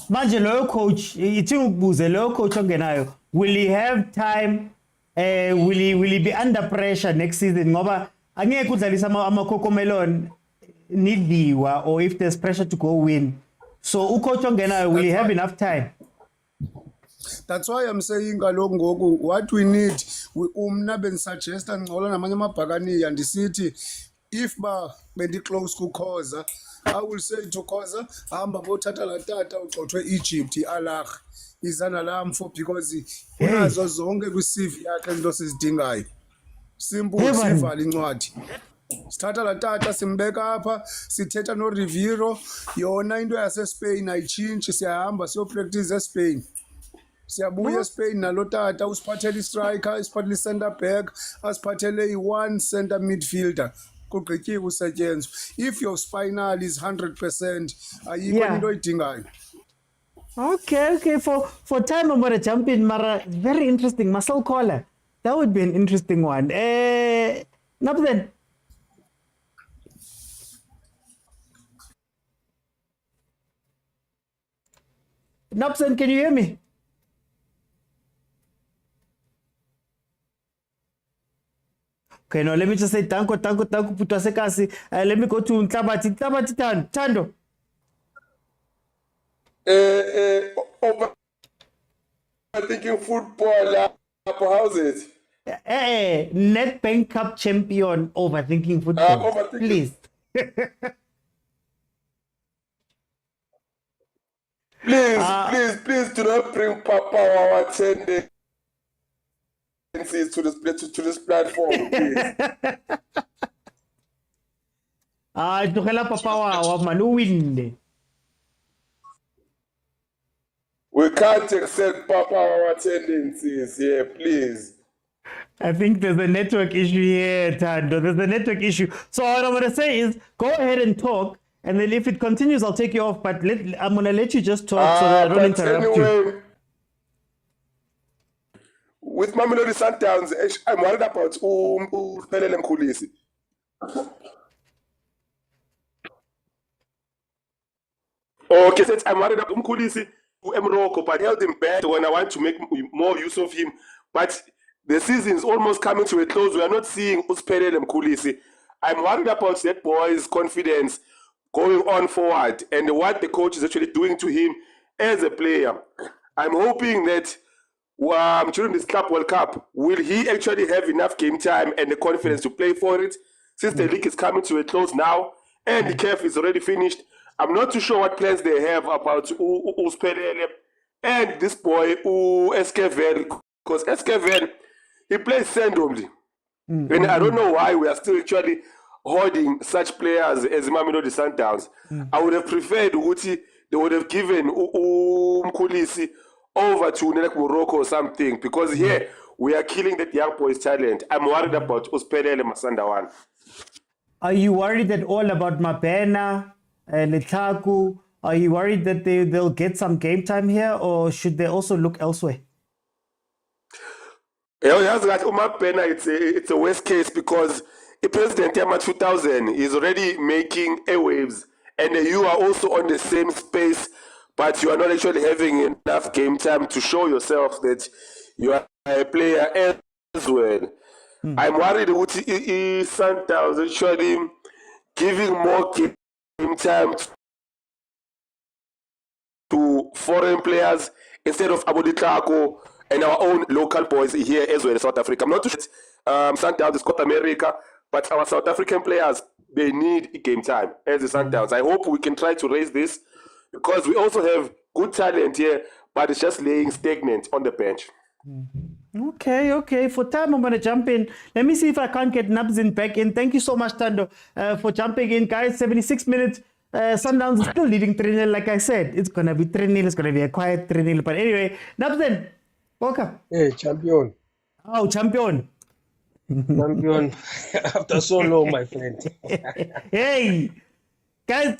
[SPEAKER 1] Manje loyo coach ithi ukubuze loyo coach ongenayo, will he have time, will he be under pressure next season ngoba angeke udlalisa amaCocomelon nidliwa, or if there's pressure to go win? So ucoach ongenayo, will he have enough time?
[SPEAKER 17] That's why I'm saying kaloku ngoku what we need, umna benisuggesta ngcola namanye amabhakaniya ndisithi if ba bendi-close kukhoza, I will say to Khoza hamba bothatha la tata ugxothwe Egypt i-Ahly izana lamfo because unazo zonke kwi-CV yakhe into sizidingayo. Simple, sivala incwadi. Sithatha la tata simbeka apha, sithetha no Rivero, yona into yaseSpain ayitshintshi, siyahamba siyopractice eSpain. Siyabuya eSpain nalo tata usiphathele istriker, isiphathele center back, asiphathele i-1 center midfielder. Kugqityiwe usetyenzwa. If your spinal is 100%, ayikho into oyidingayo.
[SPEAKER 1] Okay. For time I'm gonna jump in, Mara. Very interesting. Muscle collar. That would be an interesting one. Nabden. Nopson, can you hear me? Okay, no, let me just say tanko Putwasekasi. Let me go to Ntlabati Tando.
[SPEAKER 7] Overthinking football, how's it?
[SPEAKER 1] Nedbank Cup champion, overthinking football. Please.
[SPEAKER 7] Please do not bring Papa our tendencies to this platform, please.
[SPEAKER 1] Tukela Papa wa man win.
[SPEAKER 7] We can't accept Papa our tendencies here, please.
[SPEAKER 1] I think there's a network issue here, Tando. There's a network issue. So what I'm going to say is go ahead and talk. And then if it continues, I'll take you off. But I'm going to let you just talk so that I don't interrupt you.
[SPEAKER 7] With MAMELODI SUNDOWNS, I'm worried about Pelele Mkhulisi. Okay, since I'm worried about Mkhulisi Morocco, but I held him back when I want to make more use of him. But the season is almost coming to a close. We are not seeing Pelele Mkhulisi. I'm worried about that boy's confidence going on forward and what the coach is actually doing to him as a player. I'm hoping that during this Club World Cup, will he actually have enough game time and the confidence to play for it? Since the league is coming to a close now and the CAF is already finished, I'm not too sure what plans they have about Pelele and this boy Eskevel, because Eskevel, he plays randomly. And I don't know why we are still actually holding such players as MAMELODI SUNDOWNS. I would have preferred Uti, they would have given Mkhulisi over to Morocco or something, because here we are killing that young boy's talent. I'm worried about Pelele Masandawan.
[SPEAKER 1] Are you worried at all about Mabena, Lethaku? Are you worried that they'll get some game time here, or should they also look elsewhere?
[SPEAKER 7] It's a worst case because the president Yama 2000 is already making airwaves, and you are also on the same space, but you are not actually having enough game time to show yourself that you are a player as well. I'm worried with Sundowns actually giving more game time to foreign players instead of Aboditlako and our own local boys here as well in South Africa. I'm not too sure Sundowns is South America, but our South African players, they need game time as the Sundowns. I hope we can try to raise this because we also have good talent here, but it's just laying stagnant on the bench.
[SPEAKER 1] Okay. For time, I'm going to jump in. Let me see if I can't get Nabzin back in. Thank you so much, Tando, for jumping in. Guys, 76 minutes. Sundowns is still leading 3-0. Like I said, it's going to be 3-0. It's going to be a quiet 3-0. But anyway, Nabzin, welcome.
[SPEAKER 17] Hey, champion.
[SPEAKER 1] Oh, champion.
[SPEAKER 17] Champion. After so long, my friend.
[SPEAKER 1] Hey. Guys,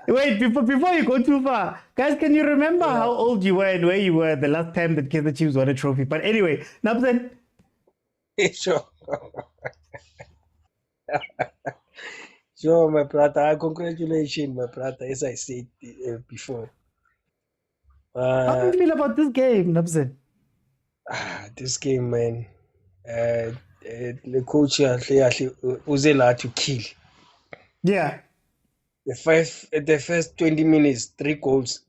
[SPEAKER 1] wait, before you go too far, guys, can you remember how old you were and where you were the last time that Kaizer Chiefs won a trophy? But anyway, Nabzan.
[SPEAKER 17] Sure. Sure, my brother. Congratulations, my brother, as I said before.
[SPEAKER 1] How do you feel about this game, Nabzan?
[SPEAKER 17] This game, man. The coach was allowed to kill.
[SPEAKER 1] Yeah.
[SPEAKER 17] The first 20 minutes, 3 goals.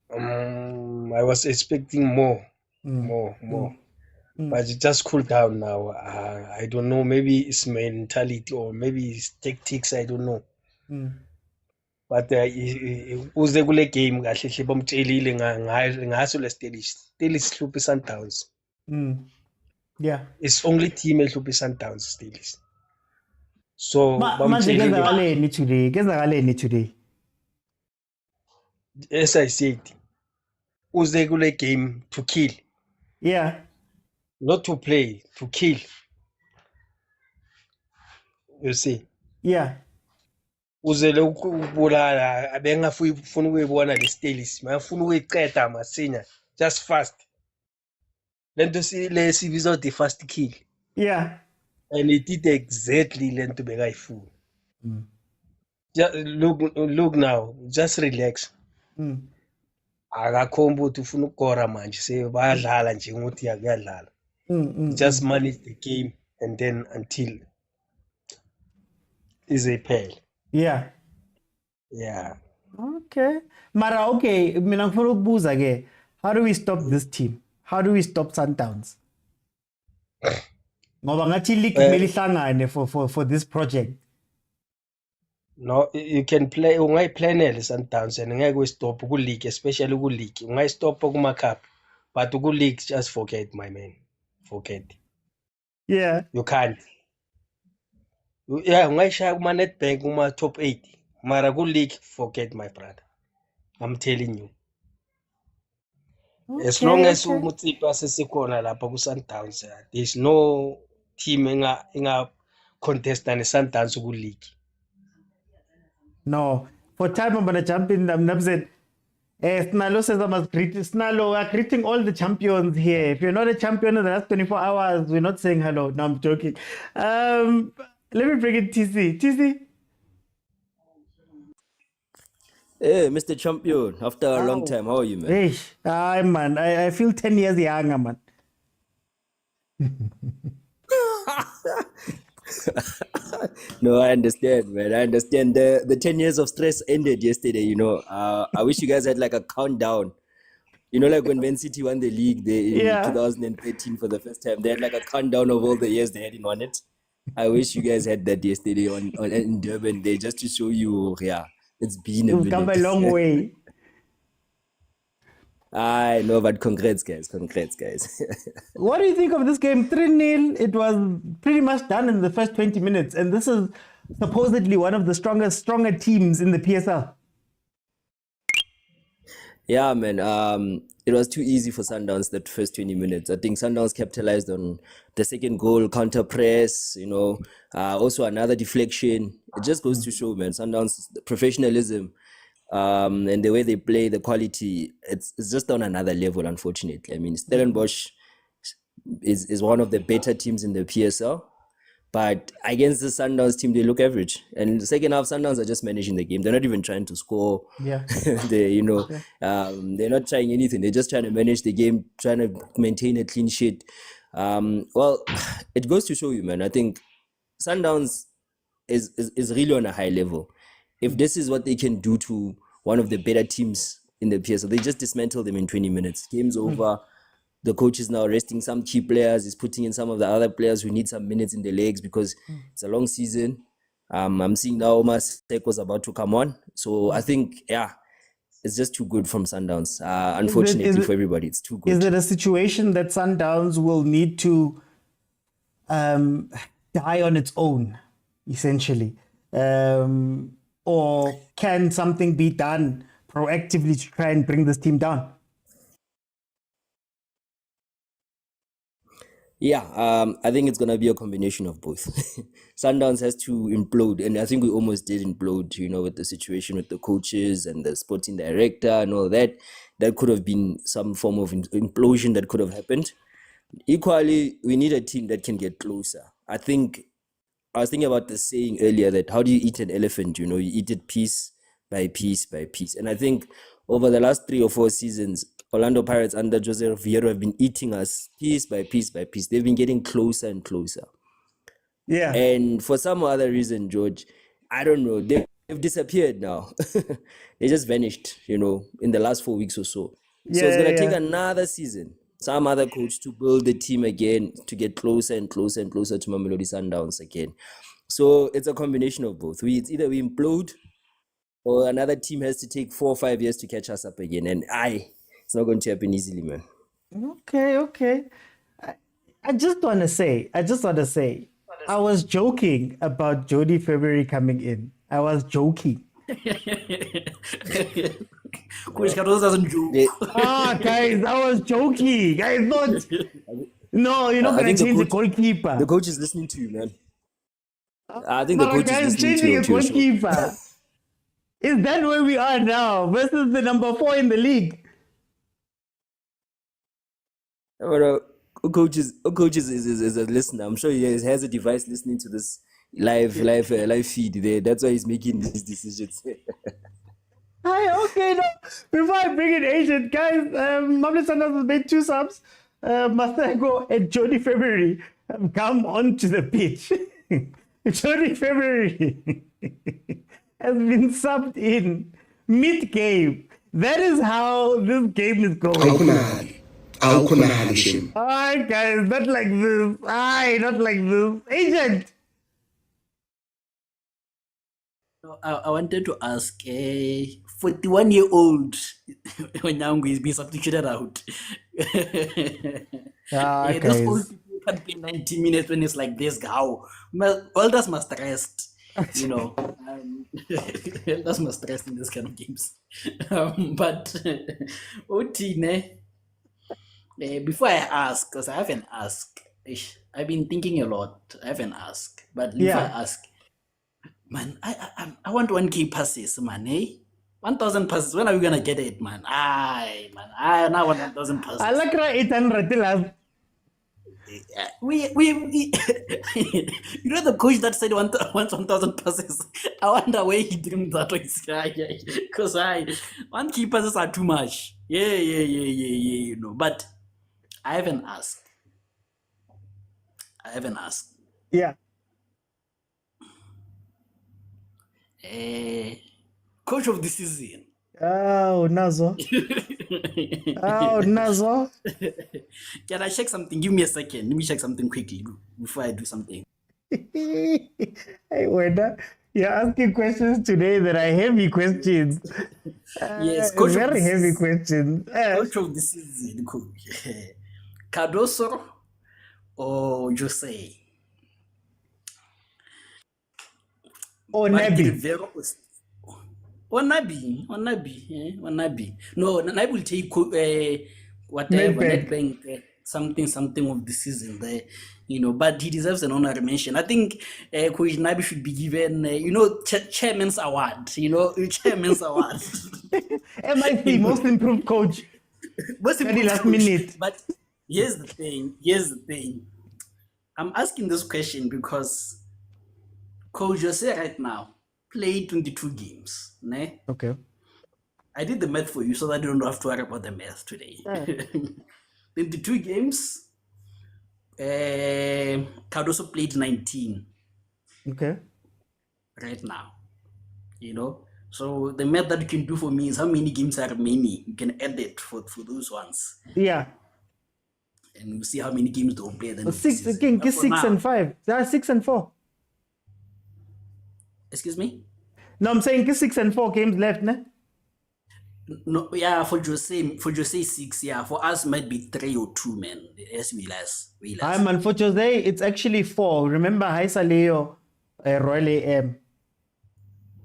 [SPEAKER 17] I was expecting more. But it just cooled down now. I don't know. Maybe it's mentality or maybe it's tactics. I don't know. But uze kule game kahle hle bamtshelile ngaso le stage. Still is hluphi Sundowns.
[SPEAKER 1] Yeah.
[SPEAKER 17] It's only team ehluphi Sundowns still is. So
[SPEAKER 1] manje kenzakaleni today.
[SPEAKER 17] As I said, uze kule game to kill.
[SPEAKER 1] Yeah.
[SPEAKER 17] Not to play, to kill. You see?
[SPEAKER 1] Yeah.
[SPEAKER 17] Uzele ukubulala abengafuna ukuyibona le stalis mayafuna ukuyiqeda masinya just fast lento le sibiza the fast kill.
[SPEAKER 1] Yeah.
[SPEAKER 17] And it did exactly lento bekayifuna. Just look now, just relax. Akakhomba ukuthi ufuna ukukora manje bayadlala nje ngokuthi yakuyadlala. Just manage the game and then until izephele.
[SPEAKER 1] Yeah. Okay. Mara, okay, mina ngifuna ukubuza ke, how do we stop this team? How do we stop Sundowns? Ngoba ngathi league kumele ihlangane for this project.
[SPEAKER 17] No, you can play ungayiplanele Sundowns and ngeke uyistop ku league, especially ku league. Ungayistop kuma cup, but ku league just forget, my man. Forget.
[SPEAKER 1] Yeah.
[SPEAKER 17] You can't. Yeah, ungayishaya kuma Nedbank kuma top 8. Mara ku league, forget, my brother. I'm telling you. As long as Motsepe sesikhona lapha ku Sundowns, there's no team inga contest and Sundowns ku league.
[SPEAKER 1] No. For time I'm gonna jump in. Nabzan. Snalo says I must greet Snalo. We are greeting all the champions here. If you're not a champion in the last 24 hours, we're not saying hello. No, I'm joking. Let me bring in TC. TC.
[SPEAKER 18] Hey, Mr. Champion. After a long time, how are you, man?
[SPEAKER 1] Hey, man. I feel 10 years younger, man.
[SPEAKER 18] No, I understand, man. I understand. The 10 years of stress ended yesterday, you know. I wish you guys had like a countdown. You know, like when Man City won the league in 2013 for the first time, they had like a countdown of all the years they hadn't won it. I wish you guys had that yesterday in Durban Day just to show you, it's been a minute.
[SPEAKER 1] You've come a long way.
[SPEAKER 18] I know, but congrats, guys.
[SPEAKER 1] What do you think of this game? 3-0. It was pretty much done in the first 20 minutes. And this is supposedly one of the stronger teams in the PSL.
[SPEAKER 18] Yeah, man. It was too easy for Sundowns that first 20 minutes. I think Sundowns capitalized on the second goal, counter press, you know, also another deflection. It just goes to show, man, Sundowns professionalism. And the way they play, the quality, it's just on another level, unfortunately. I mean, Stellenbosch, is one of the better teams in the PSL. But against the Sundowns team, they look average. And in the second half, Sundowns are just managing the game. They're not even trying to score.
[SPEAKER 1] Yeah.
[SPEAKER 18] They're not trying anything. They're just trying to manage the game, trying to maintain a clean sheet. Well, it goes to show you, man. I think Sundowns is really on a high level. If this is what they can do to one of the better teams in the PSL, they just dismantle them in 20 minutes. Game's over. The coach is now resting some key players. He's putting in some of the other players who need some minutes in the legs because it's a long season. I'm seeing now Omar Seko's about to come on. So I think, it's just too good from Sundowns. Unfortunately for everybody, it's too good.
[SPEAKER 1] Is it a situation that Sundowns will need to die on its own, essentially? Or can something be done proactively to try and bring this team down?
[SPEAKER 18] I think it's going to be a combination of both. Sundowns has to implode, and I think we almost did implode, with the situation with the coaches and the sporting director and all that. That could have been some form of implosion that could have happened. Equally, we need a team that can get closer. I was thinking about the saying earlier that how do you eat an elephant? You eat it piece by piece by piece. And I think over the last 3 or 4 seasons, Orlando Pirates under Jose Vieira have been eating us piece by piece by piece. They've been getting closer and closer.
[SPEAKER 1] Yeah.
[SPEAKER 18] And for some other reason, George, I don't know, they've disappeared now. They just vanished, in the last 4 weeks or so. So it's going to take another season, some other coach to build the team again, to get closer and closer and closer to MAMELODI SUNDOWNS again. So it's a combination of both. It's either we implode or another team has to take 4 or 5 years to catch us up again. And it's not going to happen easily, man.
[SPEAKER 1] Okay. I just want to say, I was joking about Jody February coming in. I was joking.
[SPEAKER 10] Coach Carlos doesn't joke.
[SPEAKER 1] Guys, I was joking. I thought, no, you're not going to change the goalkeeper.
[SPEAKER 18] The coach is listening to you, man. I think the coach is listening to you.
[SPEAKER 1] Goalkeeper. Is that where we are now versus the number 4 in the league?
[SPEAKER 18] Coach is a listener. I'm sure he has a device listening to this live feed there. That's why he's making these decisions.
[SPEAKER 1] Okay, no. Before I bring in Agent, guys, MAMELODI SUNDOWNS has made 2 subs. Masego and Jody February have come onto the pitch. Jody February has been subbed in mid-game. That is how this game is going. Alright, guys, not like this. Not like this. Agent!
[SPEAKER 10] I wanted to ask, 41-year-old Onyango is being substituted out. Those old people can't play 90 minutes when it's like this. How? Elders must rest, elders must rest in this kind of games. But, Otine, before I ask, because I haven't asked, I've been thinking a lot. I haven't asked, but if I ask, man, I want 1K passes, man. 1,000 passes. When are we gonna get it, man? I now want 1,000 passes.
[SPEAKER 1] I like 800.
[SPEAKER 10] We the coach that said wants 1,000 passes. I wonder where he dreamed that was. Because 1K passes are too much. But I haven't asked.
[SPEAKER 1] Yeah.
[SPEAKER 10] Coach of the season.
[SPEAKER 1] Oh, Nazo.
[SPEAKER 10] Can I check something? Give me a second. Let me check something quickly before I do something.
[SPEAKER 1] Hey, Wenda, you're asking questions today that are heavy questions.
[SPEAKER 10] Yes,
[SPEAKER 1] coach very heavy questions.
[SPEAKER 10] Coach of the season, coach. Cardoso or Jose?
[SPEAKER 1] Or Nabi?
[SPEAKER 10] Nabi. No, Nabi will take whatever Nedbank something of the season there, but he deserves an honorary mention. I think Coach Nabi should be given, chairman's award. Chairman's award.
[SPEAKER 1] MIC, most improved coach.
[SPEAKER 10] Most
[SPEAKER 1] improved last minute.
[SPEAKER 10] But Here's the thing. I'm asking this question because Coach Jose right now played 22 games. Ne?
[SPEAKER 1] Okay.
[SPEAKER 10] I did the math for you so that you don't have to worry about the math today. 22 games. Cardoso played 19.
[SPEAKER 1] Okay.
[SPEAKER 10] Right now. You know? So the math that you can do for me is how many games are remaining. You can add it for those ones.
[SPEAKER 1] Yeah.
[SPEAKER 10] And we'll see how many games they'll play. Then
[SPEAKER 1] 6 again, 6 and 5. There are 6 and 4.
[SPEAKER 10] Excuse me?
[SPEAKER 1] No, I'm saying 6 and 4 games left, ne?
[SPEAKER 10] No, yeah, for Jose 6, yeah. For us, might be 3 or 2, man. Yes, we less.
[SPEAKER 1] Man, for Jose, it's actually 4. Remember, Haisa Leo, Royal AM.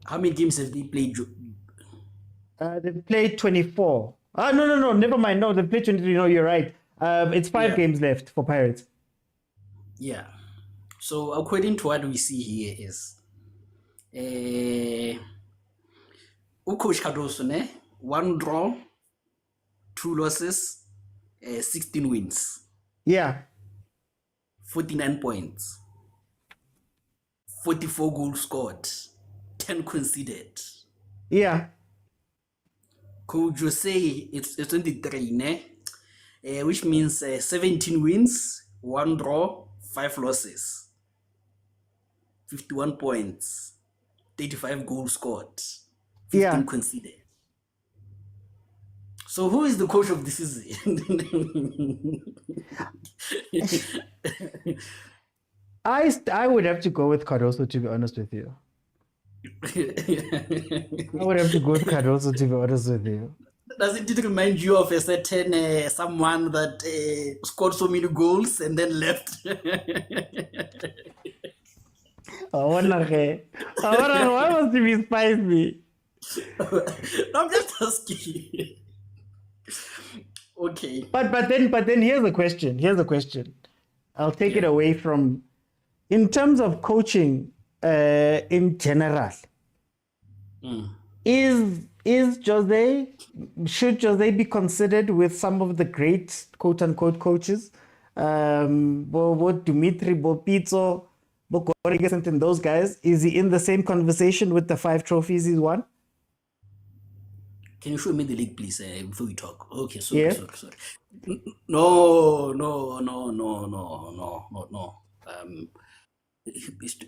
[SPEAKER 10] How many games have they played?
[SPEAKER 1] They've played 24. No, never mind. No, they've played 23. No, you're right. It's 5 games left for Pirates.
[SPEAKER 10] Yeah. So, according to what we see here is, Coach Cardoso, ne? 1 draw, 2 losses, 16 wins.
[SPEAKER 1] Yeah.
[SPEAKER 10] 49 points. 44 goals scored. 10 conceded.
[SPEAKER 1] Yeah.
[SPEAKER 10] Coach Jose, it's 23, ne? Which means 17 wins, 1 draw, 5 losses. 51 points. 35 goals scored. 15 conceded. So who is the coach of the season?
[SPEAKER 1] I would have to go with Cardoso, to be honest with you. I would have to go with Cardoso, to be honest with you.
[SPEAKER 10] Does it remind you of a certain someone that scored so many goals and then left?
[SPEAKER 1] Why must you be spicy?
[SPEAKER 10] I'm just asking. Okay.
[SPEAKER 1] But then here's the question. I'll take it away from, in terms of coaching in general. Should Jose be considered with some of the great quote unquote coaches? Dimitri, Pitso, and those guys, is he in the same conversation with the 5 trophies he's won?
[SPEAKER 10] Can you show me the league, please, before we talk? Okay, sorry. No.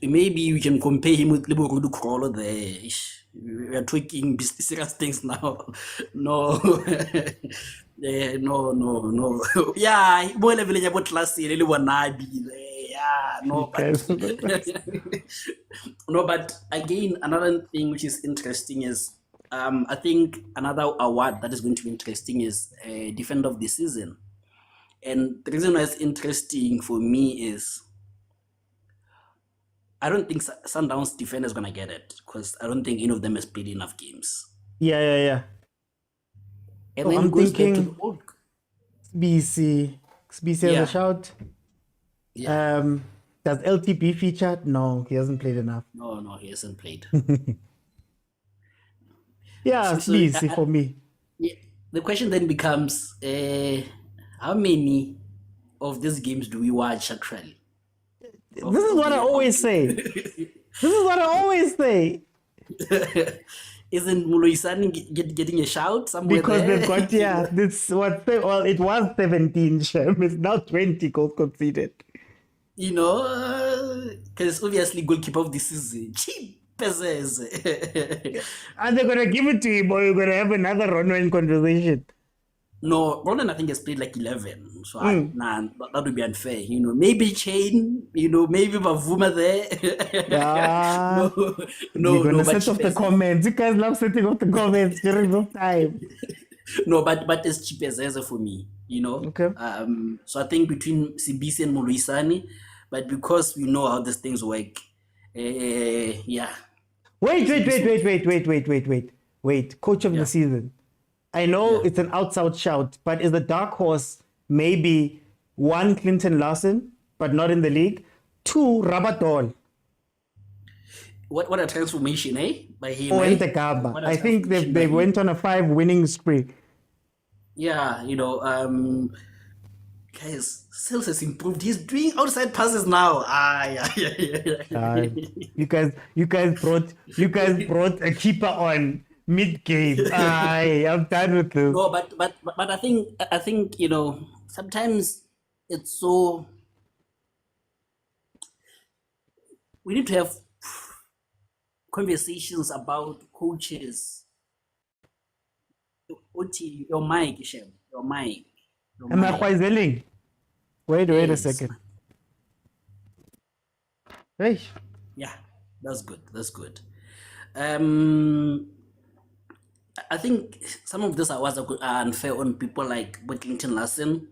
[SPEAKER 10] Maybe we can compare him with Liborudu Krolo there. We are talking serious things now. No. No. Yeah, more level about last year, really wanabi. Yeah, no. No, but again, another thing which is interesting is I think another award that is going to be interesting is Defender of the Season. And the reason why it's interesting for me is I don't think Sundowns defender is going to get it because I don't think any of them has played enough games.
[SPEAKER 1] Yeah.
[SPEAKER 10] And then
[SPEAKER 1] I'm
[SPEAKER 10] goes back to
[SPEAKER 1] thinking
[SPEAKER 10] the old.
[SPEAKER 1] BC has a shout.
[SPEAKER 10] Yeah.
[SPEAKER 1] Does LTB feature? No, he hasn't played enough.
[SPEAKER 10] No, he hasn't played.
[SPEAKER 1] Yeah, it's BC for me.
[SPEAKER 10] Yeah, the question then becomes, how many of these games do we watch actually?
[SPEAKER 1] This is what I always say.
[SPEAKER 10] Isn't Muloisani getting a shout somewhere
[SPEAKER 1] because
[SPEAKER 10] there?
[SPEAKER 1] they've got, this what, well, it was 17, Shem. It's now 20 goals conceded.
[SPEAKER 10] You know, because obviously goalkeeper of the season, cheap peasants.
[SPEAKER 1] And they're going to give it to him, or you're going to have another Ronwen conversation.
[SPEAKER 10] No, Ronan I think has played like 11. So that would be unfair. You know, maybe Chain, maybe Bavuma there.
[SPEAKER 1] No, you're going to set off the comments. You guys love setting off the comments during this time.
[SPEAKER 10] No, but it's cheap as for me,
[SPEAKER 1] Okay.
[SPEAKER 10] So I think between Sibisi and Muluisani, but because we know how these things work, yeah.
[SPEAKER 1] Wait. Coach of the season. I know it's an outside shout, but is the dark horse maybe 1, Clinton Larson, but not in the league? 2, Rabatol.
[SPEAKER 10] What a transformation, by him.
[SPEAKER 1] And the Gaba. I think they went on a 5 winning spree.
[SPEAKER 10] Yeah, guys, Sales has improved. He's doing outside passes now.
[SPEAKER 1] You guys brought a keeper on mid-game. I'm done with this.
[SPEAKER 10] No, but I think sometimes it's so. We need to have conversations about coaches. Oti, your mic, Shem. Your mic.
[SPEAKER 1] Am I quite Wait a second. Hey.
[SPEAKER 10] Yeah, that's good. That's good. I think some of this awards are unfair on people like Clinton Larson,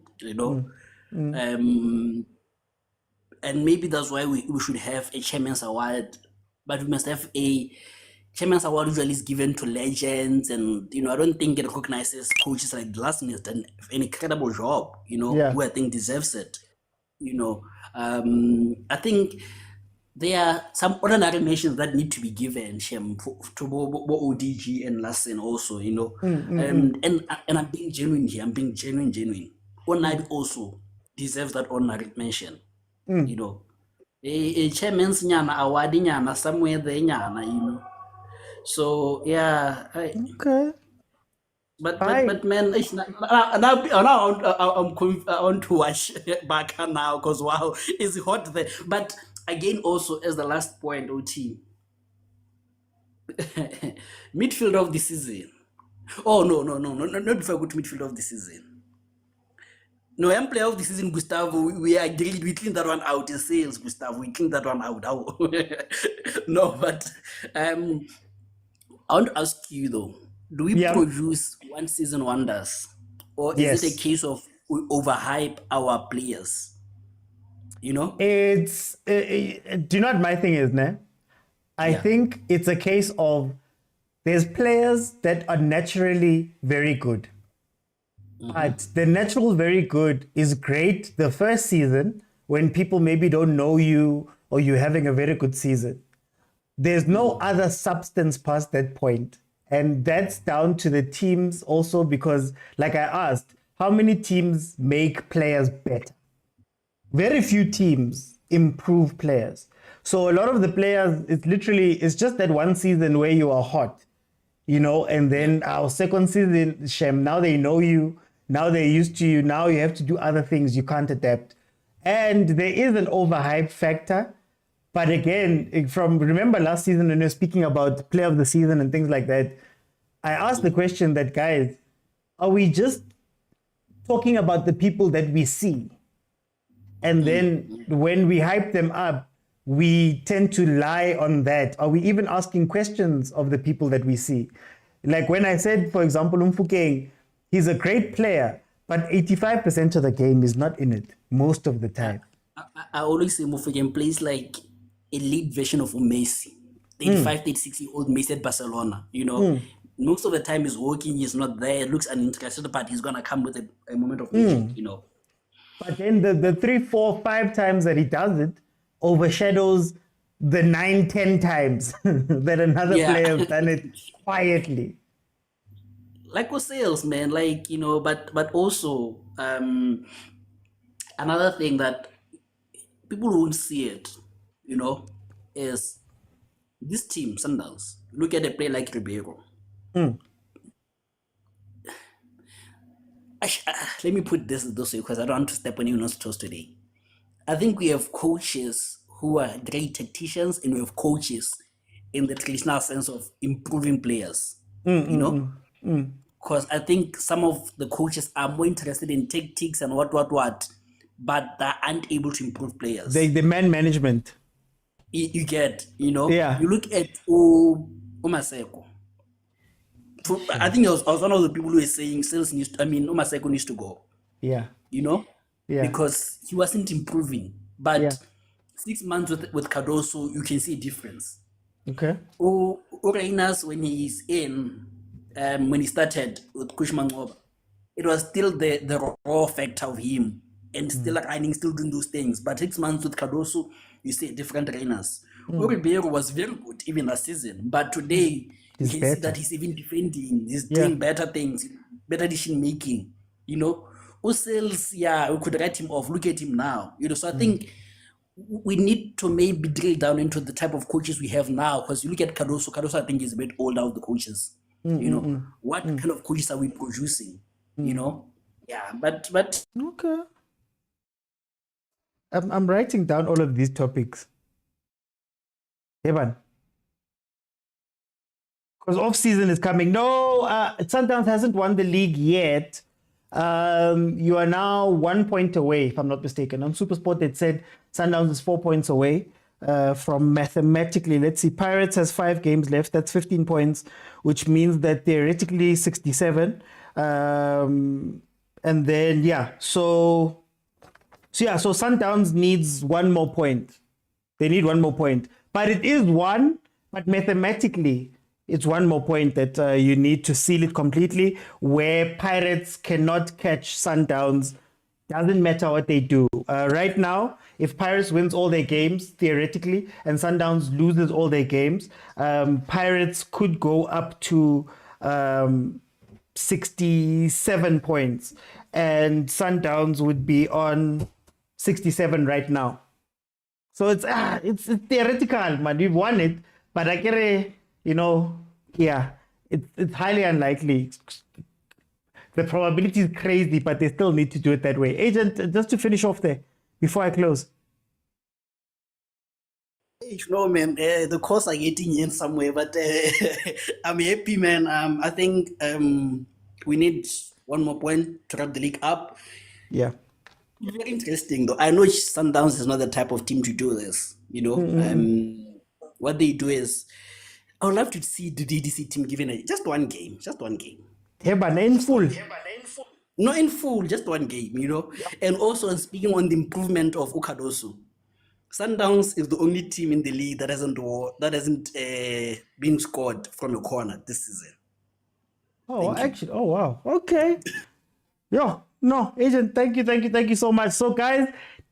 [SPEAKER 10] and maybe that's why we should have a chairman's award, but we must have a chairman's award usually is given to legends, and I don't think it recognizes coaches like Larson has done an incredible job, who I think deserves it. I think there are some ordinary mentions that need to be given, Shem, to ODG and Larson also, and I'm being genuine here. I'm being genuine. Onari also deserves that honorary mention. A chairman's nyana award nyana somewhere there nyana, So yeah.
[SPEAKER 1] Okay.
[SPEAKER 10] But man, now I want to watch back now because wow, it's hot there. But again, also as the last point, OT, midfield of the season. Oh no, not if I go to midfield of the season. No, I'm player of the season, Gustavo. We agreed. We cleaned that one out in sales, Gustavo. We cleaned that one out. No, but I want to ask you though. Do we produce one season wonders, or is it a case of we overhype our players?
[SPEAKER 1] It's do you know what my thing is, ne? I think it's a case of there's players that are naturally very good. But the natural very good is great the first season when people maybe don't know you or you're having a very good season. There's no other substance past that point. And that's down to the teams also because, like I asked, how many teams make players better? Very few teams improve players. So a lot of the players, it's just that one season where you are hot, and then our second season, Shem, now they know you, now they're used to you, now you have to do other things, you can't adapt. And there is an overhype factor. But again, remember last season when we were speaking about player of the season and things like that, I asked the question that, guys, are we just talking about the people that we see? And then when we hype them up, we tend to lie on that. Are we even asking questions of the people that we see? Like when I said, for example, Mfukeng, he's a great player, but 85% of the game is not in it most of the time.
[SPEAKER 10] I always say Mfukeng plays like a lead version of Messi, 35, 36-year-old Messi at Barcelona, Most of the time he's working, he's not there, looks uninterested, but he's going to come with a moment of magic,
[SPEAKER 1] But then the 3, 4, 5 times that he does it overshadows the 9, 10 times that another player has done it quietly.
[SPEAKER 10] Like with sales, man, but also another thing that people won't see it, is this team, Sundowns. Look at a player like Ribeiro. Let me put this way because I don't want to step on anyone's toes today. I think we have coaches who are great tacticians and we have coaches in the traditional sense of improving players. Because I think some of the coaches are more interested in tactics and what, but they aren't able to improve players.
[SPEAKER 1] The man management.
[SPEAKER 10] You get, You look at Maseko. I think I was one of the people who were saying Maseko needs to go.
[SPEAKER 1] Yeah.
[SPEAKER 10] Because he wasn't improving. But 6 months with Cardoso, you can see a difference.
[SPEAKER 1] Okay.
[SPEAKER 10] Ureinas, when he's in, when he started with Kushman, it was still the raw factor of him and still running, still doing those things. But 6 months with Cardoso, you see different Reinas. Ribeiro was very good even last season, but today you can see that he's even defending, he's doing better things, better decision making, Usils, yeah, we could write him off. Look at him now. So I think we need to maybe drill down into the type of coaches we have now. Because you look at Cardoso, I think is a bit old out of the coaches. What kind of coaches are we producing? Yeah, but
[SPEAKER 1] okay. I'm writing down all of these topics. Evan. Because off-season is coming. No, Sundowns hasn't won the league yet. You are now 1 point away, if I'm not mistaken. On Supersport, it said Sundowns is 4 points away from mathematically. Let's see, Pirates has 5 games left. That's 15 points, which means that theoretically 67. And then, so Sundowns needs 1 more point. They need 1 more point. But it is 1, but mathematically, it's 1 more point that you need to seal it completely, where Pirates cannot catch Sundowns. Doesn't matter what they do. Right now, if Pirates wins all their games, theoretically, and Sundowns loses all their games, Pirates could go up to 67 points, and Sundowns would be on 67 right now. So it's theoretical, man. We've won it, but I get it's highly unlikely. The probability is crazy, but they still need to do it that way. Agent, just to finish off there before I close.
[SPEAKER 10] Man, the costs are getting in somewhere, but I'm happy, man. I think we need 1 more point to wrap the league up.
[SPEAKER 1] Yeah.
[SPEAKER 10] Very interesting, though. I know Sundowns is not the type of team to do this. What they do is, I would love to see the DDC team given just one game.
[SPEAKER 1] Yeah, but in full.
[SPEAKER 10] Not in full, just 1 game, And also, speaking on the improvement of Cardoso, Sundowns is the only team in the league that hasn't been scored from a corner this season.
[SPEAKER 1] Oh, actually, oh wow, okay. No, Agent, thank you so much. So, guys,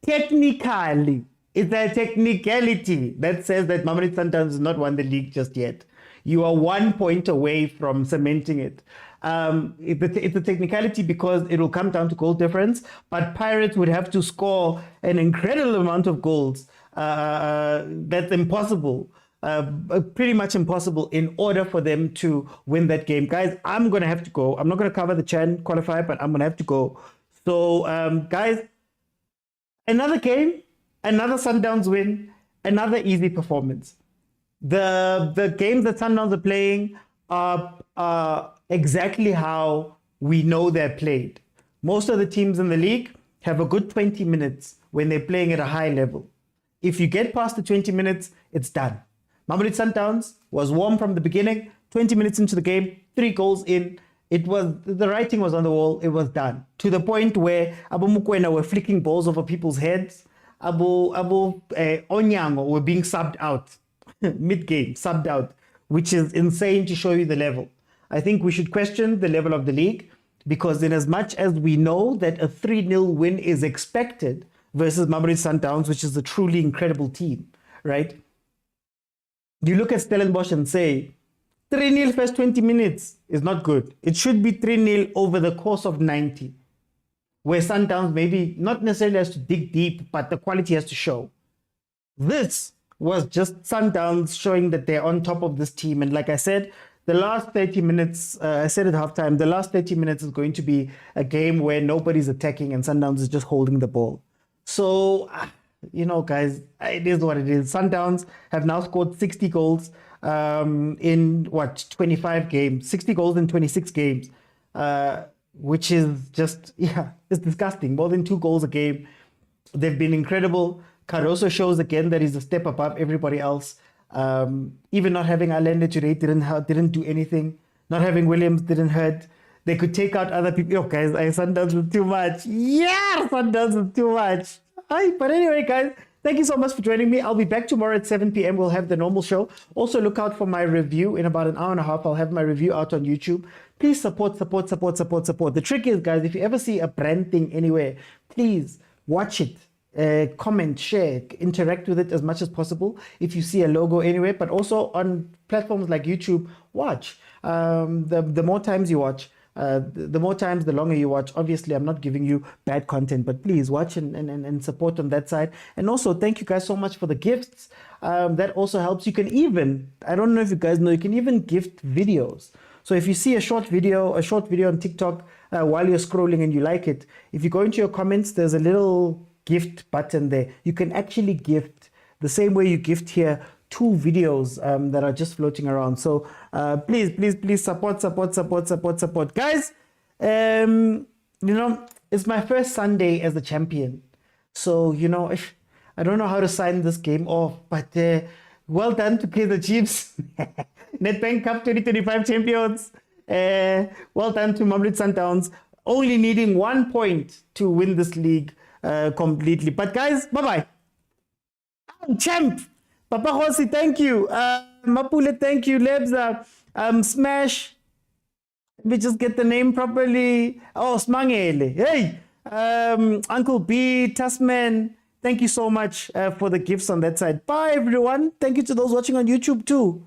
[SPEAKER 1] technically, it's a technicality that says that Mamelodi Sundowns has not won the league just yet. You are 1 point away from cementing it. It's a technicality because it will come down to goal difference, but Pirates would have to score an incredible amount of goals. That's impossible. Pretty much impossible in order for them to win that game. Guys, I'm going to have to go. I'm not going to cover the Chan qualifier, but I'm going to have to go. So, guys, another game, another Sundowns win, another easy performance. The games that Sundowns are playing are exactly how we know they're played. Most of the teams in the league have a good 20 minutes when they're playing at a high level. If you get past the 20 minutes, it's done. Mamelodi Sundowns was warm from the beginning. 20 minutes into the game, 3 goals in. The writing was on the wall. It was done. To the point where mokwena were flicking balls over people's heads. Onyango were being subbed out. Mid-game, subbed out. Which is insane to show you the level. I think we should question the level of the league, because in as much as we know that a 3-0 win is expected versus Mamelodi Sundowns, which is a truly incredible team, right? You look at Stellenbosch and say, 3-0 first 20 minutes is not good. It should be 3-0 over the course of 90, where Sundowns maybe not necessarily has to dig deep, but the quality has to show. This was just Sundowns showing that they're on top of this team. And like I said, the last 30 minutes, I said at halftime, the last 30 minutes is going to be a game where nobody's attacking and Sundowns is just holding the ball. So, guys, it is what it is. Sundowns have now scored 60 goals in 25 games, 60 goals in 26 games, which is just, it's disgusting. More than 2 goals a game. They've been incredible. Cardoso shows again that he's a step above everybody else. Even not having Allende today didn't do anything. Not having Williams didn't hurt. They could take out other people. Guys, Sundowns was too much. Yeah, Sundowns was too much. But anyway, guys, thank you so much for joining me. I'll be back tomorrow at 7 p.m. We'll have the normal show. Also, look out for my review. In about an hour and a half, I'll have my review out on YouTube. Please support. The trick is, guys, if you ever see a brand thing anywhere, please watch it. Comment, share, interact with it as much as possible if you see a logo anywhere, but also on platforms like YouTube, watch. The more times you watch, The more times, the longer you watch. Obviously, I'm not giving you bad content, but please watch and support on that side. And also, thank you guys so much for the gifts. That also helps. You can even, I don't know if you guys know, you can even gift videos. So if you see a short video on TikTok while you're scrolling and you like it, if you go into your comments, there's a little gift button there. You can actually gift the same way you gift here 2 videos that are just floating around. So please support. Guys, it's my first Sunday as a champion. So, I don't know how to sign this game off, but well done to Kaizer Chiefs. Nedbank Cup 2025 champions. Well done to MAMELODI SUNDOWNS. Only needing 1 point to win this league completely. But guys, bye-bye. Champ. Papa Khosi, thank you. Mapule, thank you. Lebza, Smash. Let me just get the name properly. Oh, Smangele. Hey, Uncle B, Tasman. Thank you so much for the gifts on that side. Bye, everyone. Thank you to those watching on YouTube too.